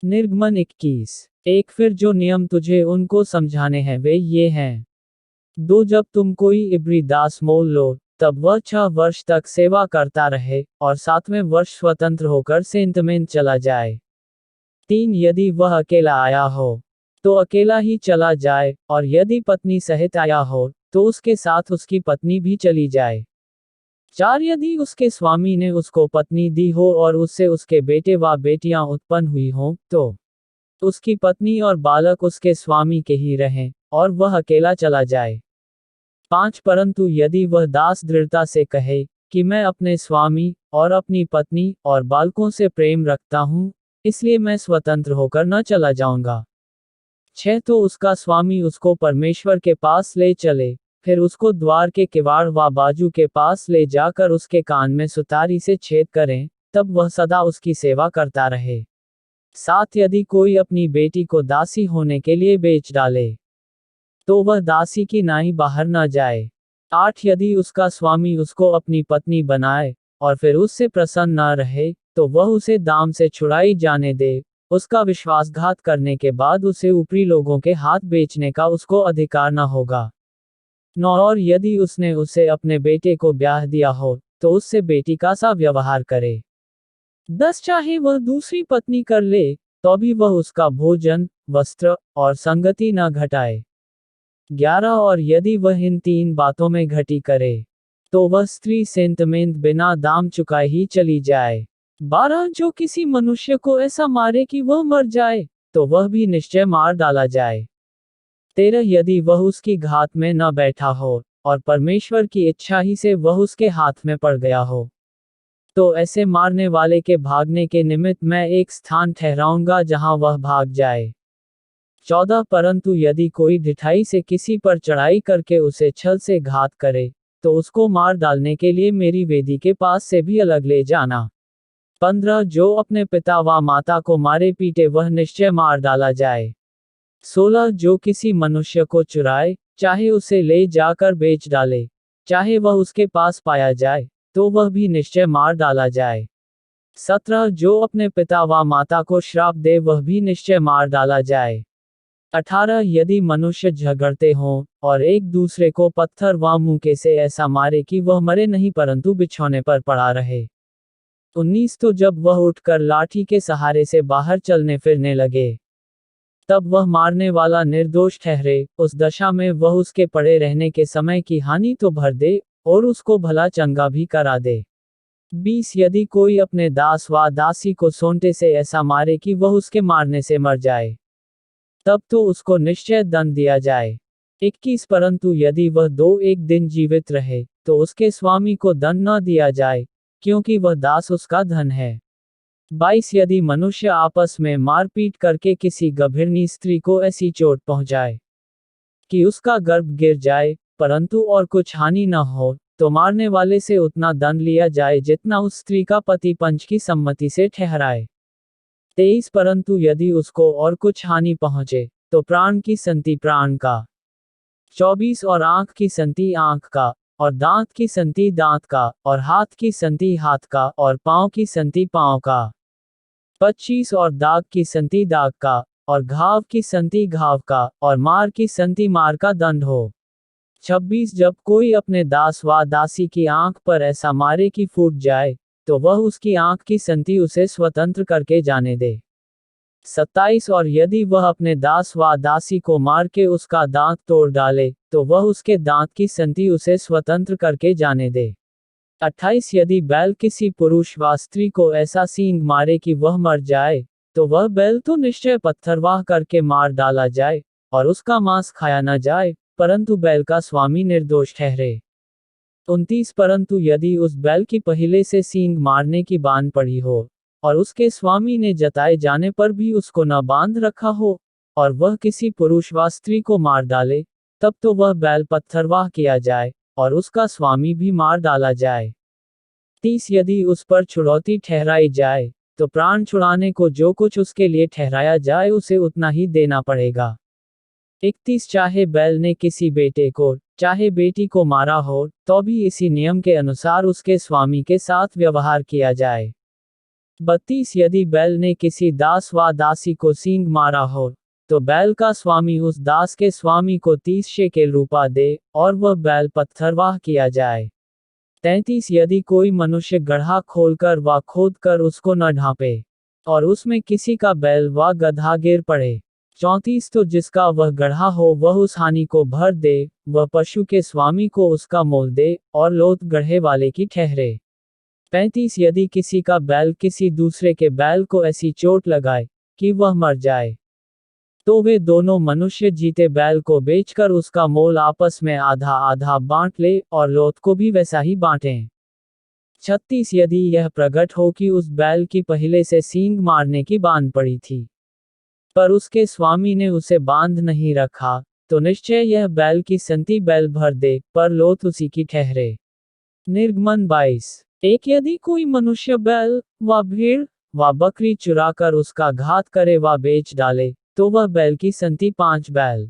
निर्गमन 21। एक फिर जो नियम तुझे उनको समझाने हैं वे ये हैं। 2 जब तुम कोई इब्री दास मोल लो, तब वह 6 वर्ष तक सेवा करता रहे, और 7वें वर्ष स्वतंत्र होकर सेंत में चला जाए। 3 यदि वह अकेला आया हो, तो अकेला ही चला जाए, और यदि पत्नी सहित आया हो, तो उसके साथ उसकी पत्नी भी चली जाए। 4 यदि उसके स्वामी ने उसको पत्नी दी हो और उससे उसके बेटे व बेटियां उत्पन्न हुई हों, तो उसकी पत्नी और बालक उसके स्वामी के ही रहें, और वह अकेला चला जाए। 5 परंतु यदि वह दास दृढ़ता से कहे कि मैं अपने स्वामी और अपनी पत्नी और बालकों से प्रेम रखता हूँ, इसलिए मैं स्वतंत्र होकर न चला जाऊंगा। 6 तो उसका स्वामी उसको परमेश्वर के पास ले चले, फिर उसको द्वार के किवाड़ व बाजू के पास ले जाकर उसके कान में सुतारी से छेद करें, तब वह सदा उसकी सेवा करता रहे। 7 यदि कोई अपनी बेटी को दासी होने के लिए बेच डाले, तो वह दासी की नाई बाहर न जाए। 8 यदि उसका स्वामी उसको अपनी पत्नी बनाए, और फिर उससे प्रसन्न न रहे, तो वह उसे दाम से छुड़ाई जाने दे, उसका विश्वासघात करने के बाद उसे ऊपरी लोगों के हाथ बेचने का उसको अधिकार न होगा। 9 और यदि उसने उसे अपने बेटे को ब्याह दिया हो, तो उससे बेटी का सा व्यवहार करे। 10 चाहे वह दूसरी पत्नी कर ले, तो भी वह उसका भोजन, वस्त्र और संगति न घटाए। 11 और यदि वह इन 3 बातों में घटी करे, तो वह स्त्री सेंतमेंत बिना दाम चुकाए ही चली जाए। 12 जो किसी मनुष्य को ऐसा मारे कि वह मर जाए, तो वह भी निश्चय मार डाला जाए। 13 यदि वह उसकी घात में न बैठा हो, और परमेश्वर की इच्छा ही से वह उसके हाथ में पड़ गया हो, तो ऐसे मारने वाले के भागने के निमित्त मैं एक स्थान ठहराऊंगा जहां वह भाग जाए। 14 परंतु यदि कोई ढिठाई से किसी पर चढ़ाई करके उसे छल से घात करे, तो उसको मार डालने के लिए मेरी वेदी के पास से भी अलग ले जाना। 15 जो अपने पिता व माता को मारे पीटे वह निश्चय मार डाला जाए। 16 जो किसी मनुष्य को चुराए, चाहे उसे ले जाकर बेच डाले, चाहे वह उसके पास पाया जाए, तो वह भी निश्चय मार डाला जाए। 17 जो अपने पिता व माता को श्राप दे वह भी निश्चय मार डाला जाए। 18 यदि मनुष्य झगड़ते हों, और एक दूसरे को पत्थर व मुक्के से ऐसा मारे कि वह मरे नहीं परंतु बिछौने पर पड़ा रहे। 19 तो जब वह उठकर लाठी के सहारे से बाहर चलने फिरने लगे, तब वह मारने वाला निर्दोष ठहरे, उस दशा में वह उसके पड़े रहने के समय की हानि तो भर दे, और उसको भला चंगा भी करा दे। 20 यदि कोई अपने दास व दासी को सोंटे से ऐसा मारे कि वह उसके मारने से मर जाए, तब तो उसको निश्चय दंड दिया जाए। 21 परंतु यदि वह 2-1 दिन जीवित रहे, तो उसके स्वामी को दंड न दिया जाए, क्योंकि वह दास उसका धन है। 22 यदि मनुष्य आपस में मारपीट करके किसी गभीरनी स्त्री को ऐसी चोट पहुंचाए कि उसका गर्भ गिर जाए, परंतु और कुछ हानि न हो, तो मारने वाले से उतना दंड लिया जाए जितना उस स्त्री का पति पंच की सम्मति से ठहराए। 23 परंतु यदि उसको और कुछ हानि पहुंचे, तो प्राण की संति प्राण का। 24 और आंख की संति आंख का, और दांत की संति दांत का, और हाथ की संति हाथ का, और पांव की संति पांव का। 25 और दाग की संति दाग का, और घाव की संति घाव का, और मार की संति मार का दंड हो। 26 जब कोई अपने दास व दासी की आंख पर ऐसा मारे कि फूट जाए, तो वह उसकी आंख की संति उसे स्वतंत्र करके जाने दे। 27 और यदि वह अपने दास व दासी को मार के उसका दांत तोड़ डाले, तो वह उसके दांत की संति उसे स्वतंत्र करके जाने दे। 28 यदि बैल किसी पुरुष व स्त्री को ऐसा सींग मारे कि वह मर जाए, तो वह बैल तो निश्चय पत्थरवाह करके मार डाला जाए, और उसका मांस खाया न जाए, परंतु बैल का स्वामी निर्दोष ठहरे। 29 परंतु यदि उस बैल की पहले से सींग मारने की बान पड़ी हो, और उसके स्वामी ने जताए जाने पर भी उसको न बांध रखा हो, और वह किसी पुरुष व स्त्री को मार डाले, तब तो वह बैल पत्थरवाह किया जाए, और उसका स्वामी भी मार डाला जाए। 30 यदि उस पर छुड़ौती ठहराई जाए, तो प्राण छुड़ाने को जो कुछ उसके लिए ठहराया जाए उसे उतना ही देना पड़ेगा। 31 चाहे बैल ने किसी बेटे को चाहे बेटी को मारा हो, तो भी इसी नियम के अनुसार उसके स्वामी के साथ व्यवहार किया जाए। 32 यदि बैल ने किसी दास व दासी को सींग मारा हो, तो बैल का स्वामी उस दास के स्वामी को 30 शेकेल रूपा दे, और वह बैल पत्थरवाह किया जाए। 33 यदि कोई मनुष्य गड्ढा खोलकर व खोदकर उसको न ढांपे, और उसमें किसी का बैल व गदहा गिर पड़े। 34 तो जिसका वह गड्ढा हो वह उस हानि को भर दे, वह पशु के स्वामी को उसका मोल दे, और लोथ गड्ढे वाले की ठहरे। 35 यदि किसी का बैल किसी दूसरे के बैल को ऐसी चोट लगाए कि वह मर जाए, तो वे दोनों मनुष्य जीते बैल को बेचकर उसका मोल आपस में आधा आधा बांट ले, और लोथ को भी वैसा ही बांटें। 36 यदि यह प्रकट हो कि उस बैल की पहले से सींग मारने की बांध पड़ी थी, पर उसके स्वामी ने उसे बांध नहीं रखा, तो निश्चय यह बैल की संति बैल भर दे, पर लोथ उसी की ठहरे। निर्गमन 22 1 यदि कोई मनुष्य बैल व भेड़ व बकरी चुराकर उसका घात करे व बेच डाले, तो वह बैल की संति 5 बैल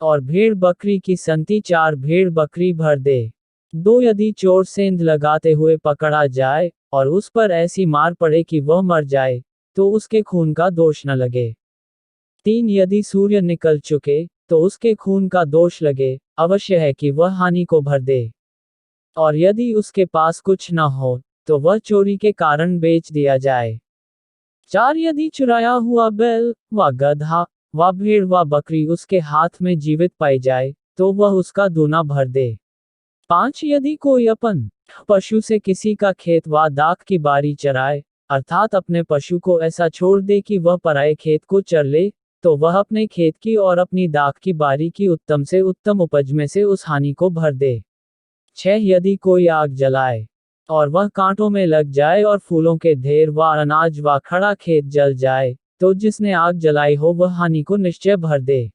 और भेड़ बकरी की संति 4 भेड़ बकरी भर दे। 2 यदि चोर सेंध लगाते हुए पकड़ा जाए, और उस पर ऐसी मार पड़े कि वह मर जाए, तो उसके खून का दोष न लगे। 3 यदि सूर्य निकल चुके, तो उसके खून का दोष लगे, अवश्य है कि वह हानि को भर दे। और यदि उसके पास कुछ न हो, तो वह चोरी के कारण बेच दिया जाए। 4 यदि चुराया हुआ बैल व गदहा व भेड़ व बकरी उसके हाथ में जीवित पाई जाए, तो वह उसका दूना भर दे। 5 यदि कोई अपन पशु से किसी का खेत व दाख की बारी चराए, अर्थात अपने पशु को ऐसा छोड़ दे कि वह पराये खेत को चर ले, तो वह अपने खेत की और अपनी दाख की बारी की उत्तम से उत्तम उपज में से उस हानि को भर दे। 6 यदि कोई आग जलाए, और वह कांटों में लग जाए और फूलों के ढेर व अनाज व खड़ा खेत जल जाए, तो जिसने आग जलाई हो वह हानि को निश्चय भर दे।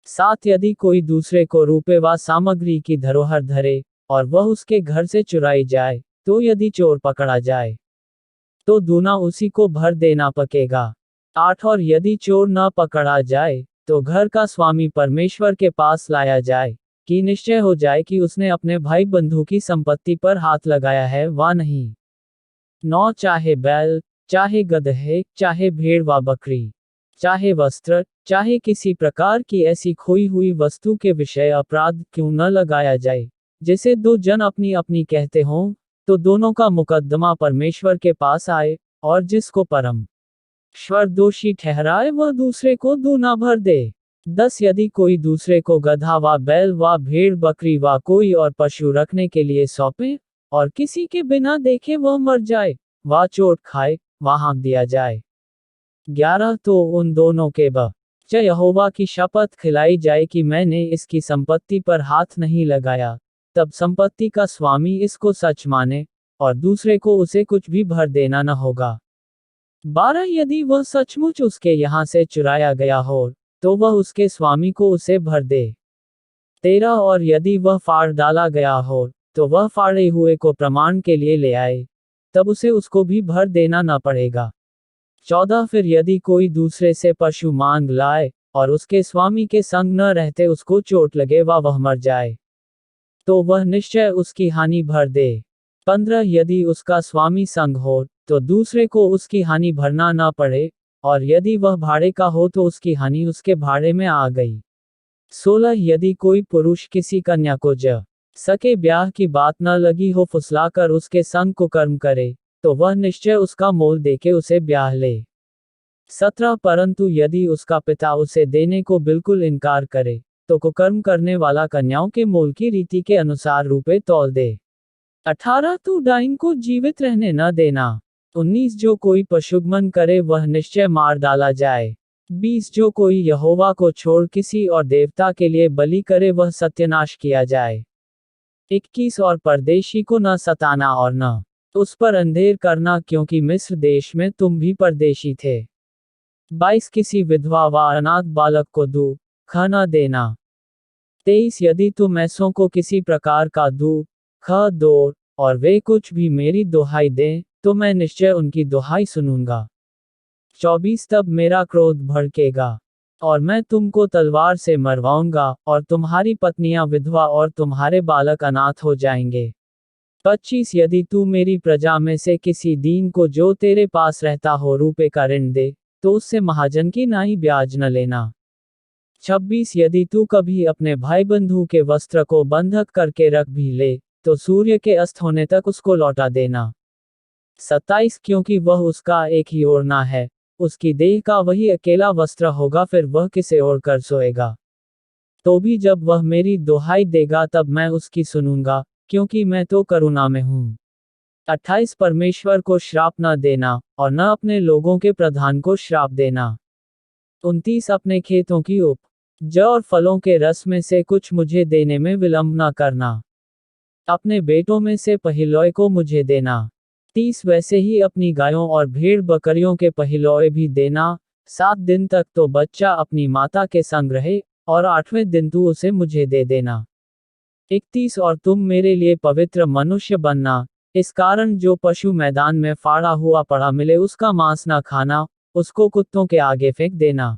7 यदि कोई दूसरे को रूपे व सामग्री की धरोहर धरे, और वह उसके घर से चुराई जाए, तो यदि चोर पकड़ा जाए, तो दूना उसी को भर देना पकेगा। 8 और यदि चोर न पकड़ा जाए, तो घर का स्वामी परमेश्वर के पास लाया जाए, कि निश्चय हो जाए कि उसने अपने भाई बंधु की संपत्ति पर हाथ लगाया है व नहीं। 9 चाहे बैल, चाहे गदहे, चाहे भेड़ व बकरी, चाहे वस्त्र, चाहे किसी प्रकार की ऐसी खोई हुई वस्तु के विषय अपराध क्यों न लगाया जाए, जैसे 2 जन अपनी अपनी कहते हों, तो दोनों का मुकदमा परमेश्वर के पास आए, और जिसको परमेश्वर दोषी ठहराए वह दूसरे को दूना भर दे। 10 यदि कोई दूसरे को गधा व बैल व भेड़ बकरी व कोई और पशु रखने के लिए सौंपे, और किसी के बिना देखे वह मर जाए व चोट खाए, वहां दिया जाए। 11 तो उन दोनों के बच्चे यहोवा की शपथ खिलाई जाए कि मैंने इसकी संपत्ति पर हाथ नहीं लगाया, तब संपत्ति का स्वामी इसको सच माने, और दूसरे को उसे कुछ भी भर देना न होगा। 12 यदि वह सचमुच उसके यहाँ से चुराया गया हो, तो वह उसके स्वामी को उसे भर दे। 13 और यदि वह फाड़ डाला गया हो, तो वह फाड़े हुए को प्रमाण के लिए ले आए, तब उसे उसको भी भर देना न पड़ेगा। 14 फिर यदि कोई दूसरे से पशु मांग लाए, और उसके स्वामी के संग न रहते उसको चोट लगे व वह मर जाए, तो वह निश्चय उसकी हानि भर दे। 15 यदि उसका स्वामी संग हो, तो दूसरे को उसकी हानि भरना न पड़े, और यदि वह भाड़े का हो तो उसकी हानि उसके भाड़े में आ गई। 16 यदि कोई पुरुष किसी कन्या को सके ब्याह की बात न लगी हो फुसलाकर उसके संग को कर्म करे, तो वह निश्चय उसका मोल देके उसे ब्याह ले। 17 परंतु यदि उसका पिता उसे देने को बिल्कुल इनकार करे, तो कुकर्म करने वाला कन्याओं के मोल की रीति के अनुसार रुपए तौल दे। 18 तू डाइन को जीवित रहने न देना। 19 जो कोई पशुगमन करे वह निश्चय मार डाला जाए। 20 जो कोई यहोवा को छोड़ किसी और देवता के लिए बलि करे वह सत्यानाश किया जाए। 21 और परदेशी को न सताना और न उस पर अंधेर करना, क्योंकि मिस्र देश में तुम भी परदेशी थे। 22 किसी विधवा व अनाथ बालक को दुख न देना। 23 यदि तुम ऐसों को किसी प्रकार का दुख दो, और वे कुछ भी मेरी दुहाई दें, तो मैं निश्चय उनकी दुहाई सुनूंगा। 24 तब मेरा क्रोध भड़केगा, और मैं तुमको तलवार से मरवाऊंगा, और तुम्हारी पत्नियां विधवा और तुम्हारे बालक अनाथ हो जाएंगे। 25 यदि तू मेरी प्रजा में से किसी दीन को जो तेरे पास रहता हो रुपए का ऋण दे, तो उससे महाजन की नाई ब्याज न लेना। 26 यदि तू कभी अपने भाई बंधु के वस्त्र को बंधक करके रख भी ले, तो सूर्य के अस्त होने तक उसको लौटा देना। 27 क्योंकि वह उसका एक ही ओढ़ना है, उसकी देह का वही अकेला वस्त्र होगा, फिर वह किसे ओढ़ कर सोएगा। तो भी जब वह मेरी दुहाई देगा तब मैं उसकी सुनूंगा, क्योंकि मैं तो करुणा में हूँ। 28 परमेश्वर को श्राप न देना, और न अपने लोगों के प्रधान को श्राप देना। 29 अपने खेतों की उपज और फलों के रस में से कुछ मुझे देने में विलंब न करना। अपने बेटों में से पहिलौए को मुझे देना। 30 वैसे ही अपनी गायों और भेड़ बकरियों के पहिलौए भी देना। 7 दिन तक तो बच्चा अपनी माता के संग रहे, और 8वें दिन तू उसे मुझे दे देना। 31 और तुम मेरे लिए पवित्र मनुष्य बनना, इस कारण जो पशु मैदान में फाड़ा हुआ पड़ा मिले उसका मांस न खाना, उसको कुत्तों के आगे फेंक देना।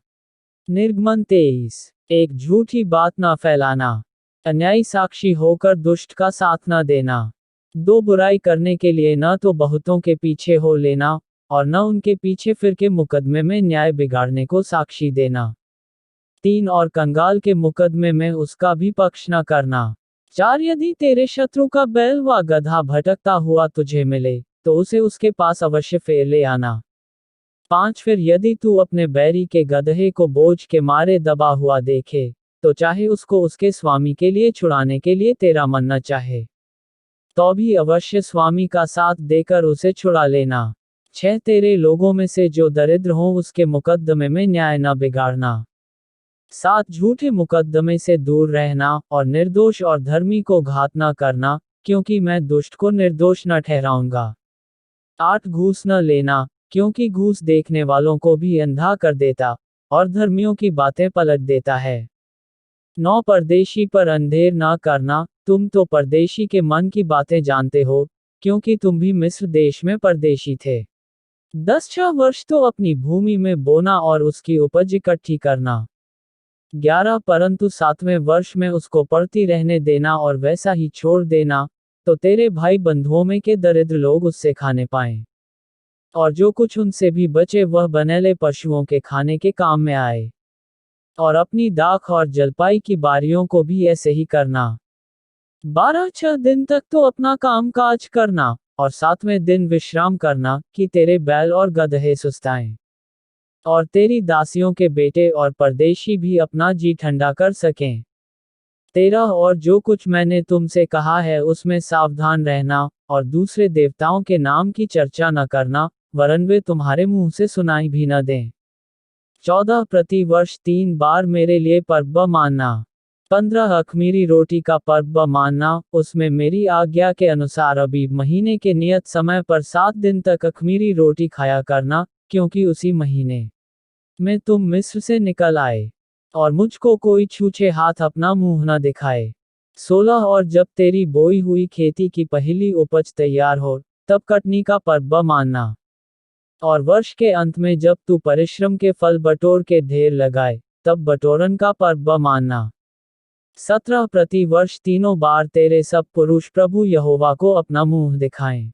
निर्गमन 23 एक झूठी बात न फैलाना, अन्यायी साक्षी होकर दुष्ट का साथ न देना। 2 बुराई करने के लिए न तो बहुतों के पीछे हो लेना, और न उनके पीछे फिर के मुकदमे में न्याय बिगाड़ने को साक्षी देना। 3 और कंगाल के मुकदमे में उसका भी पक्ष न करना। 4 यदि तेरे शत्रु का बैल व गधा भटकता हुआ तुझे मिले, तो उसे उसके पास अवश्य फेर ले आना। 5 फिर यदि तू अपने बैरी के गधे को बोझ के मारे दबा हुआ देखे, तो चाहे उसको उसके स्वामी के लिए छुड़ाने के लिए तेरा मन न चाहे, तो भी अवश्य स्वामी का साथ देकर उसे छुड़ा लेना। 6 तेरे लोगों में से जो दरिद्र हों उसके मुकदमे में न्याय न बिगाड़ना। 7 झूठे मुकदमे से दूर रहना, और निर्दोष और धर्मी को घात न करना, क्योंकि मैं दुष्ट को निर्दोष न ठहराऊंगा। 8 घूस न लेना, क्योंकि घूस देखने वालों को भी अंधा कर देता, और धर्मियों की बातें पलट देता है। 9 परदेशी पर अंधेर न करना, तुम तो परदेशी के मन की बातें जानते हो, क्योंकि तुम भी मिस्र देश में परदेशी थे। 10 6 वर्ष तो अपनी भूमि में बोना और उसकी उपज इकट्ठी करना। 11 परंतु 7वें वर्ष में उसको पड़ती रहने देना और वैसा ही छोड़ देना, तो तेरे भाई बंधुओं में के दरिद्र लोग उससे खाने पाएं, और जो कुछ उनसे भी बचे वह बनेले पशुओं के खाने के काम में आए। और अपनी दाख और जलपाई की बारियों को भी ऐसे ही करना। 12 6 दिन तक तो अपना काम काज करना, और 7वें दिन विश्राम करना, कि तेरे बैल और गदहे सुस्ताएं, और तेरी दासियों के बेटे और परदेशी भी अपना जी ठंडा कर सकें। 13 और जो कुछ मैंने तुमसे कहा है उसमें सावधान रहना, और दूसरे देवताओं के नाम की चर्चा न करना, वरन वे तुम्हारे मुंह से सुनाई भी न दें। 14 प्रति वर्ष 3 बार मेरे लिए पर्व मानना। 15 अख़मीरी रोटी का पर्व मानना, उसमें मेरी आज्ञा के अनुसार अबीब महीने के नियत समय पर 7 दिन तक अख़मीरी रोटी खाया करना, क्योंकि उसी महीने में तुम मिस्र से निकल आए, और मुझको कोई छूछे हाथ अपना मुंह न दिखाए। 16 और जब तेरी बोई हुई खेती की पहली उपज तैयार हो, तब कटनी का पर्व मानना। और वर्ष के अंत में जब तू परिश्रम के फल बटोर के ढेर लगाए, तब बटोरन का पर्व मानना। 17 प्रति वर्ष 3 बार तेरे सब पुरुष प्रभु यहोवा को अपना मुंह दिखाएं।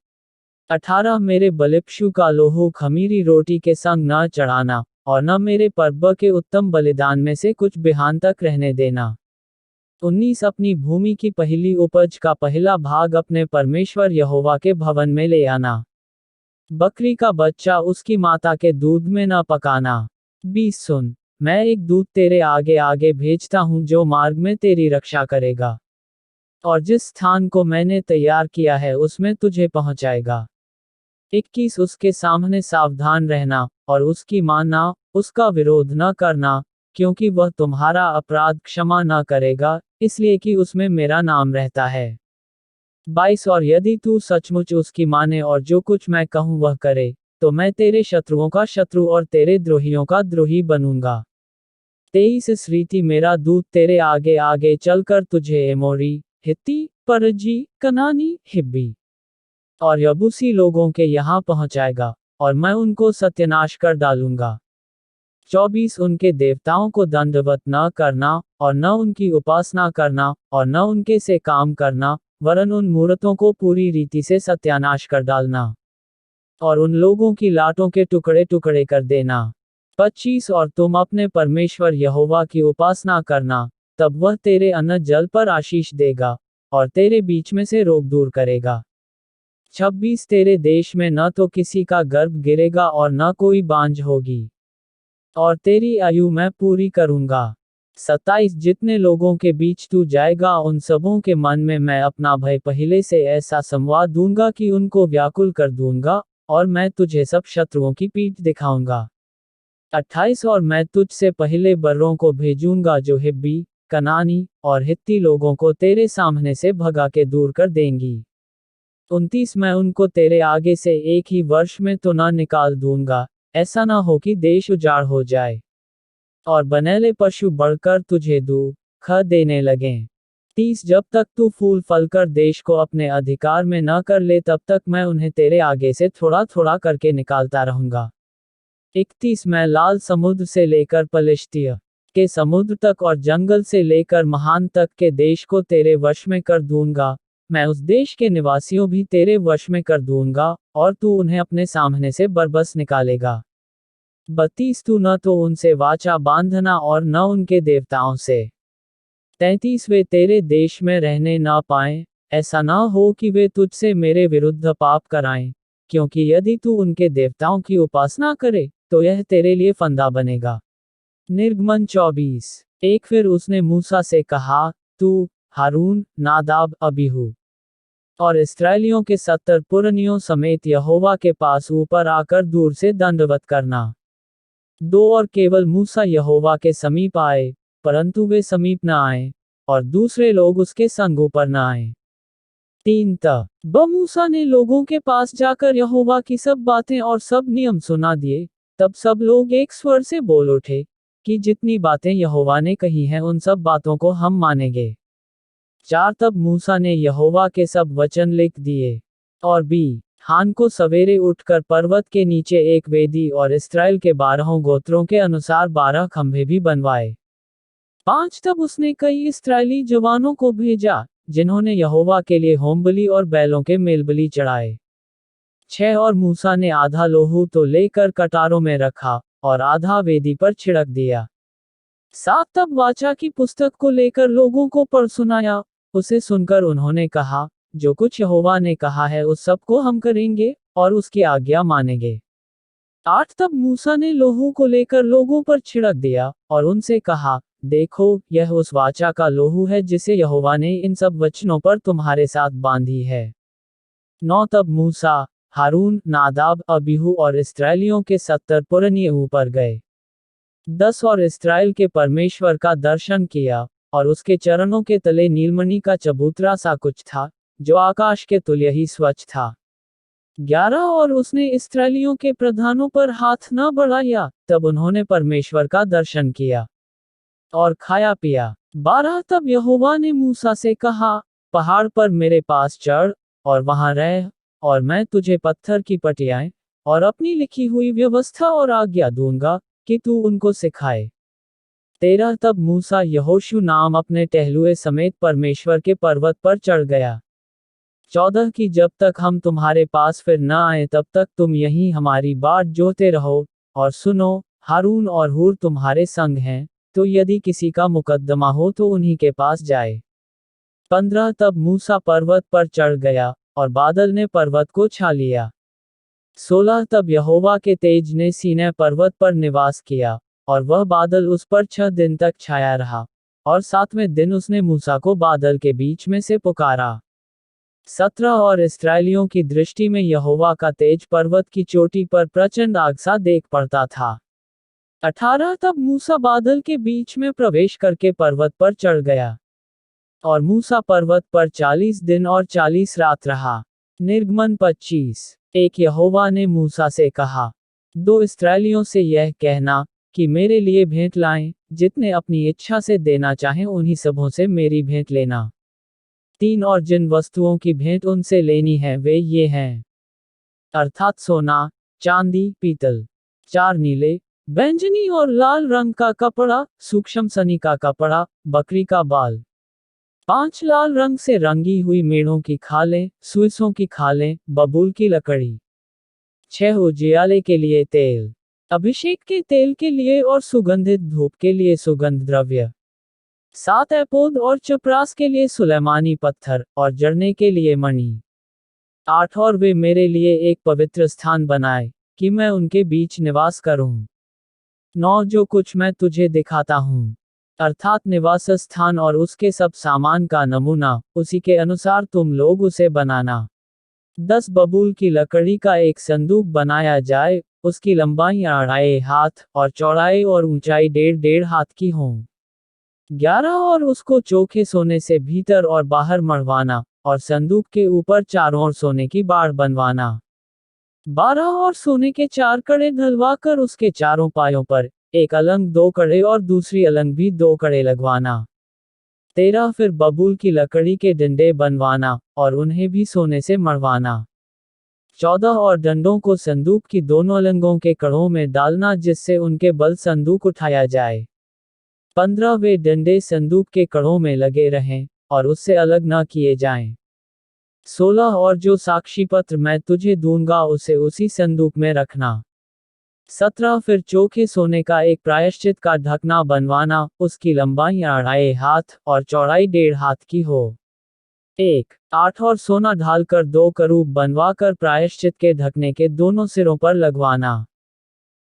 18 मेरे बलिपशु का लोहू खमीरी रोटी के संग न चढ़ाना, और न मेरे पर्व के उत्तम बलिदान में से कुछ बिहान तक रहने देना। 19 अपनी भूमि की पहली उपज का पहला भाग अपने परमेश्वर यहोवा के भवन में ले आना। बकरी का बच्चा उसकी माता के दूध में न पकाना। 20 सुन, मैं एक दूत तेरे आगे आगे भेजता हूँ जो मार्ग में तेरी रक्षा करेगा, और जिस स्थान को मैंने तैयार किया है उसमें तुझे पहुंचाएगा। 21 उसके सामने सावधान रहना, और उसकी मानना, उसका विरोध न करना, क्योंकि वह तुम्हारा अपराध क्षमा न करेगा, इसलिए कि उसमें मेरा नाम रहता है। 22 और यदि तू सचमुच उसकी माने और जो कुछ मैं कहूँ वह करे, तो मैं तेरे शत्रुओं का शत्रु और तेरे द्रोहियों का द्रोही बनूंगा। 23 इस रीति मेरा दूत तेरे आगे आगे चलकर तुझे एमोरी, हित्ती, परजी, कनानी, हिब्बी और यबूसी लोगों के यहाँ पहुंचाएगा, और मैं उनको सत्यानाश कर डालूंगा। 24 उनके देवताओं को दंडवत न करना, और न उनकी उपासना करना, और न उनके से काम करना, वरन उन मूर्तों को पूरी रीति से सत्यानाश कर डालना और उन लोगों की लाटों के टुकड़े टुकड़े कर देना। 25 और तुम अपने परमेश्वर यहोवा की उपासना करना, तब वह तेरे अन्न जल पर आशीष देगा और तेरे बीच में से रोग दूर करेगा। 26 तेरे देश में न तो किसी का गर्भ गिरेगा और न कोई बांझ होगी, और तेरी आयु मैं पूरी करूंगा। 27 जितने लोगों के बीच तू जाएगा उन सबों के मन में मैं अपना भय पहले से ऐसा संवाद दूंगा कि उनको व्याकुल कर दूंगा, और मैं तुझे सब शत्रुओं की पीठ दिखाऊंगा। 28 और मैं तुझ से पहले बर्रों को भेजूंगा जो हिब्बी, कनानी और हित्ती लोगों को तेरे सामने से भगा के दूर कर देंगी। 29 मैं उनको तेरे आगे से एक ही वर्ष में तो न निकाल दूंगा, ऐसा ना हो कि देश उजाड़ हो जाए और बनेले पशु बढ़कर तुझे दुख देने लगें। 30 जब तक तू फूल फल कर देश को अपने अधिकार में न कर ले तब तक मैं उन्हें तेरे आगे से थोड़ा थोड़ा करके निकालता रहूंगा। 31 मैं लाल समुद्र से लेकर पलिश्तिया के समुद्र तक और जंगल से लेकर महान तक के देश को तेरे वश में कर दूंगा। मैं उस देश के निवासियों भी तेरे वश में कर दूंगा और तू उन्हें अपने सामने से बरबस निकालेगा। 32 तू न तो उनसे वाचा बांधना और न उनके देवताओं से। 33 वे तेरे देश में रहने ना पाएं, ऐसा ना हो कि वे तुझसे मेरे विरुद्ध पाप कराएं, क्योंकि यदि तू उनके देवताओं की उपासना करे तो यह तेरे लिए फंदा बनेगा। निर्गमन 24 एक फिर उसने मूसा से कहा, तू हारून, नादाब, अबीहू और इस्राएलियों के 70 पुरनियों समेत यहोवा के पास ऊपर आकर दूर से दंडवत करना। 2 और केवल मूसा यहोवा के समीप आए, परंतु वे समीप न आए, और दूसरे लोग उसके संग ऊपर न आए। 3 तब मूसा ने लोगों के पास जाकर यहोवा की सब बातें और सब नियम सुना दिए। तब सब लोग एक स्वर से बोल उठे कि जितनी बातें यहोवा ने कही हैं उन सब बातों को हम मानेंगे। 4 तब मूसा ने यहोवा के सब वचन लिख दिए और हान को सवेरे उठकर पर्वत के नीचे एक वेदी और इस्राएल के 12 गोत्रों के अनुसार 12 खंभे भी बनवाए। 5 तब उसने कई इस्राएली जवानों को भेजा जिन्होंने यहोवा के लिए होमबलि और बैलों के मेलबलि चढ़ाए। 6 और मूसा ने आधा लोहू तो लेकर कटारों में रखा और आधा वेदी पर छिड़क दिया। 7 तब वाचा की पुस्तक को लेकर लोगों को पढ़ सुनाया। उसे सुनकर उन्होंने कहा, जो कुछ यहोवा ने कहा है उस सब को हम करेंगे और उसकी आज्ञा मानेंगे। 8 तब मूसा ने लोहू को लेकर लोगों पर छिड़क दिया और उनसे कहा, देखो, यह उस वाचा का लोहू है जिसे यहोवा ने इन सब वचनों पर तुम्हारे साथ बांधी है। 9 तब मूसा, हारून, नादाब, अबीहू और इस्राएलियों के 70 पुरनिये ऊपर गए। 10 और इस्राएल के परमेश्वर का दर्शन किया, और उसके चरणों के तले नीलमणि का चबूतरा सा कुछ था, जो आकाश के तुल्य ही स्वच्छ था। 11 और उसने इस्राएलियों के प्रधानों पर हाथ न बढ़ाया, तब उन्होंने परमेश्वर का दर्शन किया और खाया पिया। 12 तब यहोवा ने मूसा से कहा, पहाड़ पर मेरे पास चढ़ और वहां रह, और मैं तुझे पत्थर की पटियाएं और अपनी लिखी हुई व्यवस्था और आज्ञा दूंगा कि तू उनको सिखाए। 13 तब मूसा यहोशू नाम अपने टहलुए समेत परमेश्वर के पर्वत पर चढ़ गया। 14 की जब तक हम तुम्हारे पास फिर न आए तब तक तुम यहीं हमारी बाट जोहते रहो, और सुनो, हारून और हूर तुम्हारे संग हैं, तो यदि किसी का मुकद्दमा हो तो उन्हीं के पास जाए। 15 तब मूसा पर्वत पर चढ़ गया और बादल ने पर्वत को छा लिया। 16 तब यहोवा के तेज ने सीनै पर्वत पर निवास किया, और वह बादल उस पर 6 दिन तक छाया रहा, और 7वें दिन उसने मूसा को बादल के बीच में से पुकारा। 17 और इस्राएलियों की दृष्टि में यहोवा का तेज पर्वत की चोटी पर प्रचंड आग सा देख पड़ता था। 18 तब मूसा बादल के बीच में प्रवेश करके पर्वत पर चढ़ गया, और मूसा पर्वत पर 40 दिन और 40 रात रहा। निर्गमन 25 एक यहोवा ने मूसा से कहा, 2 इस्राएलियों से यह कहना कि मेरे लिए भेंट लाएं, जितने अपनी इच्छा से देना चाहें उन्हीं सबों से मेरी भेंट लेना। 3 और जिन वस्तुओं की भेंट उनसे लेनी है वे ये हैं, अर्थात सोना, चांदी, पीतल, 4 नीले, बैंगनी और लाल रंग का कपड़ा, सूक्ष्म सनी का कपड़ा, बकरी का बाल, 5 लाल रंग से रंगी हुई मेढ़ों की खालें, सुइसों की खालें, बबूल की लकड़ी। 6 उजियाले के लिए तेल, अभिषेक के तेल के लिए और सुगंधित धूप के लिए सुगंध द्रव्य। 7 एपोद और चपरास के लिए सुलेमानी पत्थर, और जड़ने के लिए मणि। 8 और वे मेरे लिए एक पवित्र स्थान बनाए, कि मैं उनके बीच निवास करूं। 9 जो कुछ मैं तुझे दिखाता हूं, अर्थात निवास स्थान और उसके सब सामान का नमूना, उसी के अनुसार तुम लोग उसे बनाना। 10 बबूल की लकड़ी का एक संदूक बनाया जाए, उसकी लंबाई 2.5 हाथ, और चौड़ाई और ऊंचाई 1.5 हाथ की हो। 11 और उसको चोखे सोने से भीतर और बाहर मढ़वाना, और संदूक के ऊपर चारों ओर सोने की बाड़ बनवाना। 12 और सोने के 4 कड़े ढलवा कर उसके चारों पायों पर, एक अलंग 2 कड़े और दूसरी अलंग भी 2 कड़े लगवाना। 13 फिर बबूल की लकड़ी के डंडे बनवाना, और उन्हें भी सोने से मढ़वाना। 14 और डंडों को संदूक की दोनों अलंगों के कड़ों में डालना, जिससे उनके बल संदूक उठाया जाए। 15 वे डंडे संदूक के कड़ों में लगे रहें, और उससे अलग न किए जाएं। 16 और जो साक्षी पत्र मैं तुझे दूंगा उसे उसी संदूक में रखना। 17 फिर चोखे सोने का एक प्रायश्चित का ढकना बनवाना, उसकी लंबाई 2.5 हाथ, और चौड़ाई 1.5 हाथ की हो। 8 और सोना ढालकर 2 करूब बनवाकर प्रायश्चित के ढकने के दोनों सिरों पर लगवाना।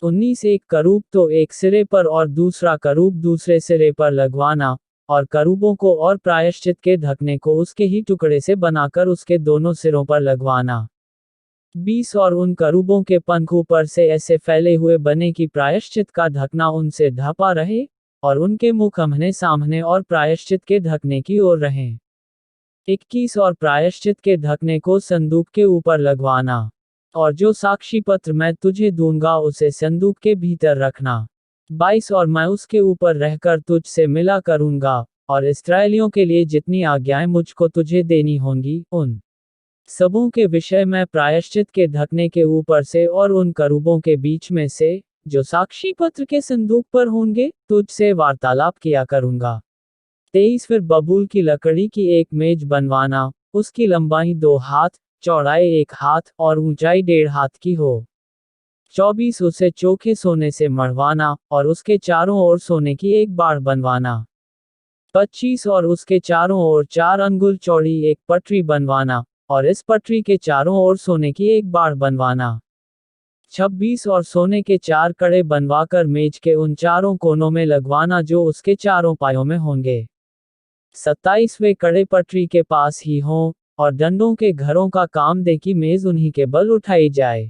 19 एक करूब तो एक सिरे पर और दूसरा करूब दूसरे सिरे पर लगवाना, और करूबों को और प्रायश्चित के ढकने को उसके ही टुकड़े से बनाकर उसके दोनों सिरों पर लगवाना। 20 और उन करूबों के पंख ऊपर से ऐसे फैले हुए बने कि प्रायश्चित का ढकना उनसे ढपा रहे, और उनके मुख आमने सामने और प्रायश्चित के ढकने की ओर रहें। 21 और प्रायश्चित के ढकने को संदूक के ऊपर लगवाना, और जो साक्षी पत्र मैं तुझे दूंगा उसे संदूक के भीतर रखना। 22 और मैं उसके ऊपर रहकर तुझ से मिला करूंगा, और इस्राएलियों के लिए जितनी आज्ञाएं मुझको तुझे देनी होंगी, उन सबों के विषय में प्रायश्चित के ढकने के ऊपर से और उन करूबों के बीच में से, जो साक्षी पत्र के संदूक पर होंगे, तुझ से वार्तालाप किया करूंगा। 23 फिर बबूल की लकड़ी की एक मेज बनवाना, उसकी लंबाई 2 हाथ, चौड़ाई 1 हाथ, और ऊंचाई 1.5 हाथ की हो। 24 उसे चोखे सोने से मढ़वाना, और उसके चारों ओर सोने की एक बाड़ बनवाना। 25 और उसके चारों ओर 4 अंगुल चौड़ी एक पटरी बनवाना, और इस पटरी के चारों ओर सोने की एक बाड़ बनवाना। 26 और सोने के 4 कड़े बनवाकर मेज के उन चारों कोनों में लगवाना जो उसके चारों पायों में होंगे। 27 वे कड़े पटरी के पास ही हों, और डंडों के घरों का काम दे कि मेज उन्हीं के बल उठाई जाए।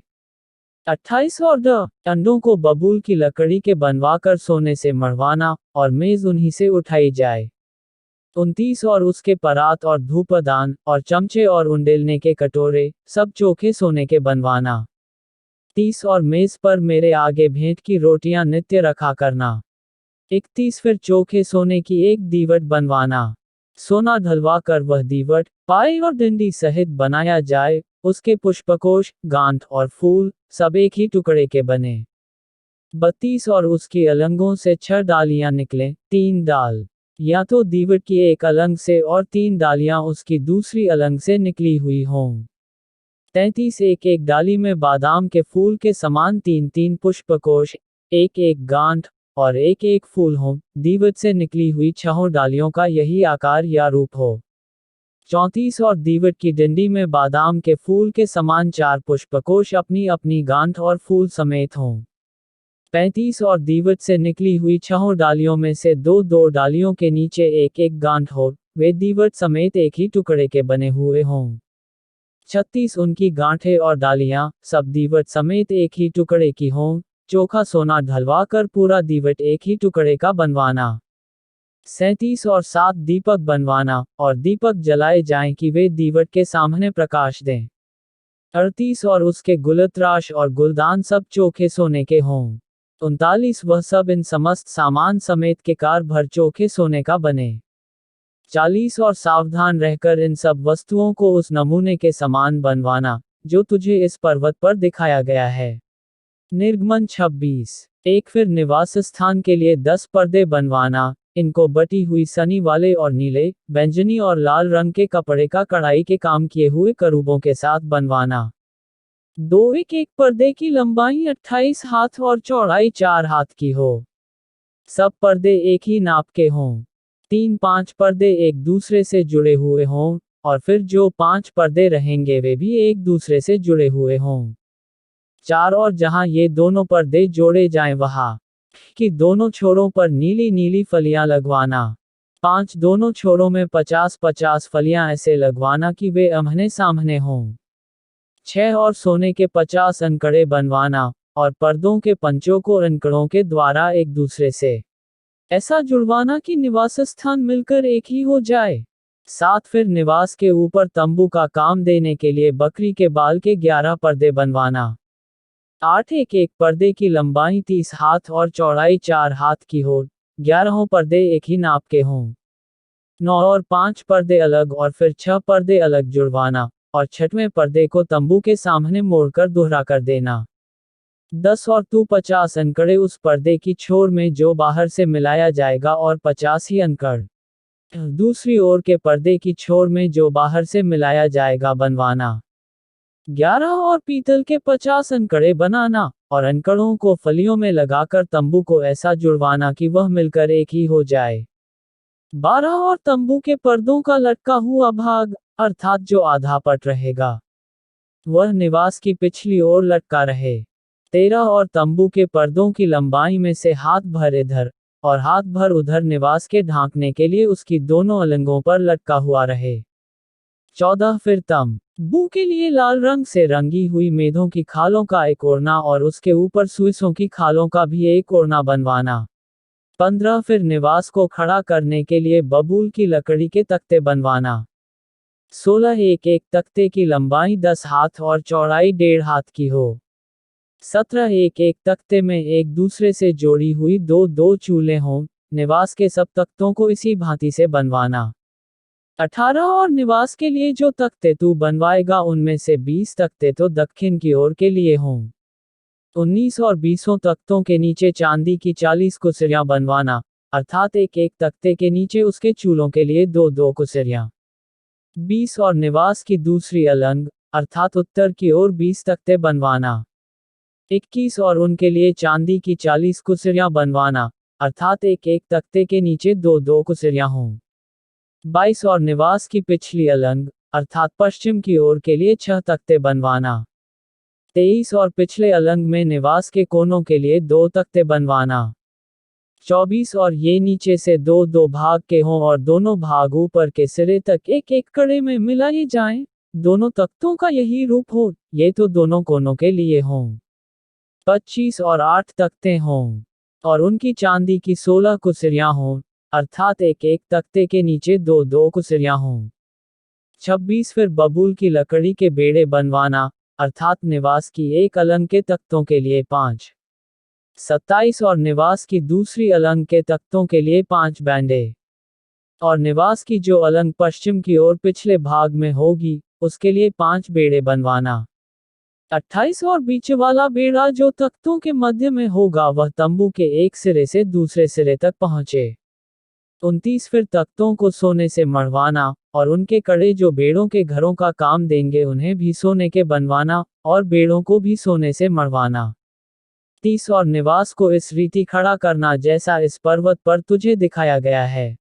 28 और डंडों को बबूल की लकड़ी के बनवाकर सोने से मढ़वाना, और मेज उन्हीं से उठाई जाए। 29 और उसके परात और धूपदान, और चमचे और उंडेलने के कटोरे, सब चोखे सोने के बनवाना। 30 और मेज पर मेरे आगे भेंट की रोटियां नित्य रखा करना। 31 फिर चोखे सोने की एक दीवट बनवाना, सोना ढलवा कर वह दीवट, पाए और डंडी सहित बनाया जाए, उसके पुष्पकोश, गांठ और फूल, सब एक ही टुकड़े के बने। 32 और उसकी अलंगों से 6 डालियां निकलें, 3 डाल या तो दीवट की एक अलंग से और 3 डालियां उसकी दूसरी अलंग से निकली हुई हों। 33 एक एक डाली में बादाम के फूल के समान 3-3 पुष्पकोश, एक एक गांठ, और एक एक फूल हो, दीवट से निकली हुई 6 डालियों का यही आकार या रूप हो। 34 और दीवट की डंडी में बादाम के फूल के समान 4 पुष्पकोश अपनी अपनी गांठ और फूल समेत हों। 35 और दीवट से निकली हुई 6 डालियों में से 2-2 डालियों के नीचे एक एक गांठ हो, वे दीवट समेत एक ही टुकड़े के बने हुए हों। 36 उनकी गांठें और डालियां, सब दीवट समेत एक ही टुकड़े की हों, चोखा सोना ढलवा कर पूरा दीवट एक ही टुकड़े का बनवाना। 37 और 7 दीपक बनवाना, और दीपक जलाए जाएं कि वे दीवट के सामने प्रकाश दें। 38 और उसके गुलतराश और गुलदान सब चोखे सोने के हों। 39 वह सब इन समस्त सामान समेत के कार भर चोखे सोने का बने। 40 और सावधान रहकर इन सब वस्तुओं को उस नमूने के समान बनवाना, जो तुझे इस पर्वत पर दिखाया गया है। निर्गमन 26 एक फिर निवास स्थान के लिए 10 पर्दे बनवाना, इनको बटी हुई सनी वाले और नीले, बैंगनी और लाल रंग के कपड़े का कढ़ाई के काम किए हुए करूबों के साथ बनवाना। 2 एक पर्दे की लंबाई 28 हाथ और चौड़ाई 4 हाथ की हो। सब पर्दे एक ही नाप के हों। 3-5 पर्दे एक दूसरे से जुड़े हुए हों, और फिर जो 5 पर्दे रहेंगे वे भी एक दूसरे से जुड़े हुए हों। 4 और जहां ये दोनों पर्दे जोड़े जाएं वहां कि दोनों छोरों पर नीली नीली फलियां लगवाना। 5 दोनों छोरों में 50-50 फलियां ऐसे लगवाना कि वे आमने सामने हों। 6 और सोने के 50 अंकड़े बनवाना, और पर्दों के पंचों को अंकड़ों के द्वारा एक दूसरे से ऐसा जुड़वाना कि निवास स्थान मिलकर एक ही हो जाए। 7 फिर निवास के ऊपर तंबू का काम देने के लिए बकरी के बाल के 11 पर्दे बनवाना। 8 एक पर्दे की लंबाई 30 हाथ और चौड़ाई 4 हाथ की हो। 11 पर्दे एक ही नाप के हों। 9 और 5 पर्दे अलग और फिर 6 पर्दे अलग जुड़वाना, और 6वें पर्दे को तंबू के सामने मोड़कर दोहरा कर देना। 10 और 50 अंकड़े उस पर्दे की छोर में जो बाहर से मिलाया जाएगा और 50 ही अंकड़ दूसरी ओर के पर्दे की छोर में जो बाहर से मिलाया जाएगा बनवाना। 11 और पीतल के 50 अंकड़े बनाना, और अंकड़ों को फलियों में लगाकर तंबू को ऐसा जुड़वाना कि वह मिलकर एक ही हो जाए। 12 और तंबू के पर्दों का लटका हुआ भाग, अर्थात जो आधा पट रहेगा, वह निवास की पिछली ओर लटका रहे। 13 और तंबू के पर्दों की लंबाई में से हाथ भर इधर और हाथ भर उधर निवास के ढांकने के लिए उसकी दोनों अलंगों पर लटका हुआ रहे। 14 फिर तंबू के लिए लाल रंग से रंगी हुई मेधों की खालों का एक ओढ़ना और उसके ऊपर सुइसों की खालों का भी एक ओढ़ना बनवाना। 15 फिर निवास को खड़ा करने के लिए बबूल की लकड़ी के तख्ते बनवाना। 16 एक तख्ते की लंबाई 10 हाथ और चौड़ाई 1.5 हाथ की हो। 17 एक तख्ते में एक दूसरे से जोड़ी हुई दो चूल्हे हों। निवास के सब तख्तों को इसी भांति से बनवाना। 18 और निवास के लिए जो तख्ते तू बनवाएगा उनमें से 20 तख्ते तो दक्षिण की ओर के लिए हों। 19 और 20 तख्तों के नीचे चांदी की 40 कुसरियां बनवाना, अर्थात एक तख्ते के नीचे उसके चूल्हों के लिए 2 कुसरियां। 20 और निवास की दूसरी अलंग, अर्थात उत्तर की ओर 20 तख्ते बनवाना। 21 और उनके लिए चांदी की 40 कुसरियां बनवाना, अर्थात एक तख्ते के नीचे 2 कुसरियां हों। 22 और निवास की पिछली अलंग, अर्थात पश्चिम की ओर के लिए 6 तख्ते बनवाना। 23 और पिछले अलंग में निवास के कोनों के लिए 2 तख्ते बनवाना। 24 और ये नीचे से 2 भाग के हों और दोनों भाग ऊपर के सिरे तक एक कड़े में मिलाए जाएं। दोनों तख्तों का यही रूप हो, ये तो दोनों कोनों के लिए हों। 25 और 8 तख्ते हों, और उनकी चांदी की 16 कुसरियां हों, अर्थात एक तख्ते के नीचे 2 कुसरियां हों। 26 फिर बबूल की लकड़ी के बेड़े बनवाना, अर्थात निवास की एक अलंग के तख्तों के लिए 5। 27 और निवास की दूसरी अलंग के तख्तों के लिए 5 बैंडे, और निवास की जो अलंग पश्चिम की ओर पिछले भाग में होगी, उसके लिए 5 बेड़े बनवाना। 28 और बीच वाला बेड़ा जो तख्तों के मध्य में होगा वह तंबू के एक सिरे से दूसरे सिरे तक पहुंचे। 29 फिर तख्तों को सोने से मढ़वाना, और उनके कड़े जो बेड़ों के घरों का काम देंगे उन्हें भी सोने के बनवाना, और बेड़ों को भी सोने से मढ़वाना। 30 और निवास को इस रीति खड़ा करना जैसा इस पर्वत पर तुझे दिखाया गया है।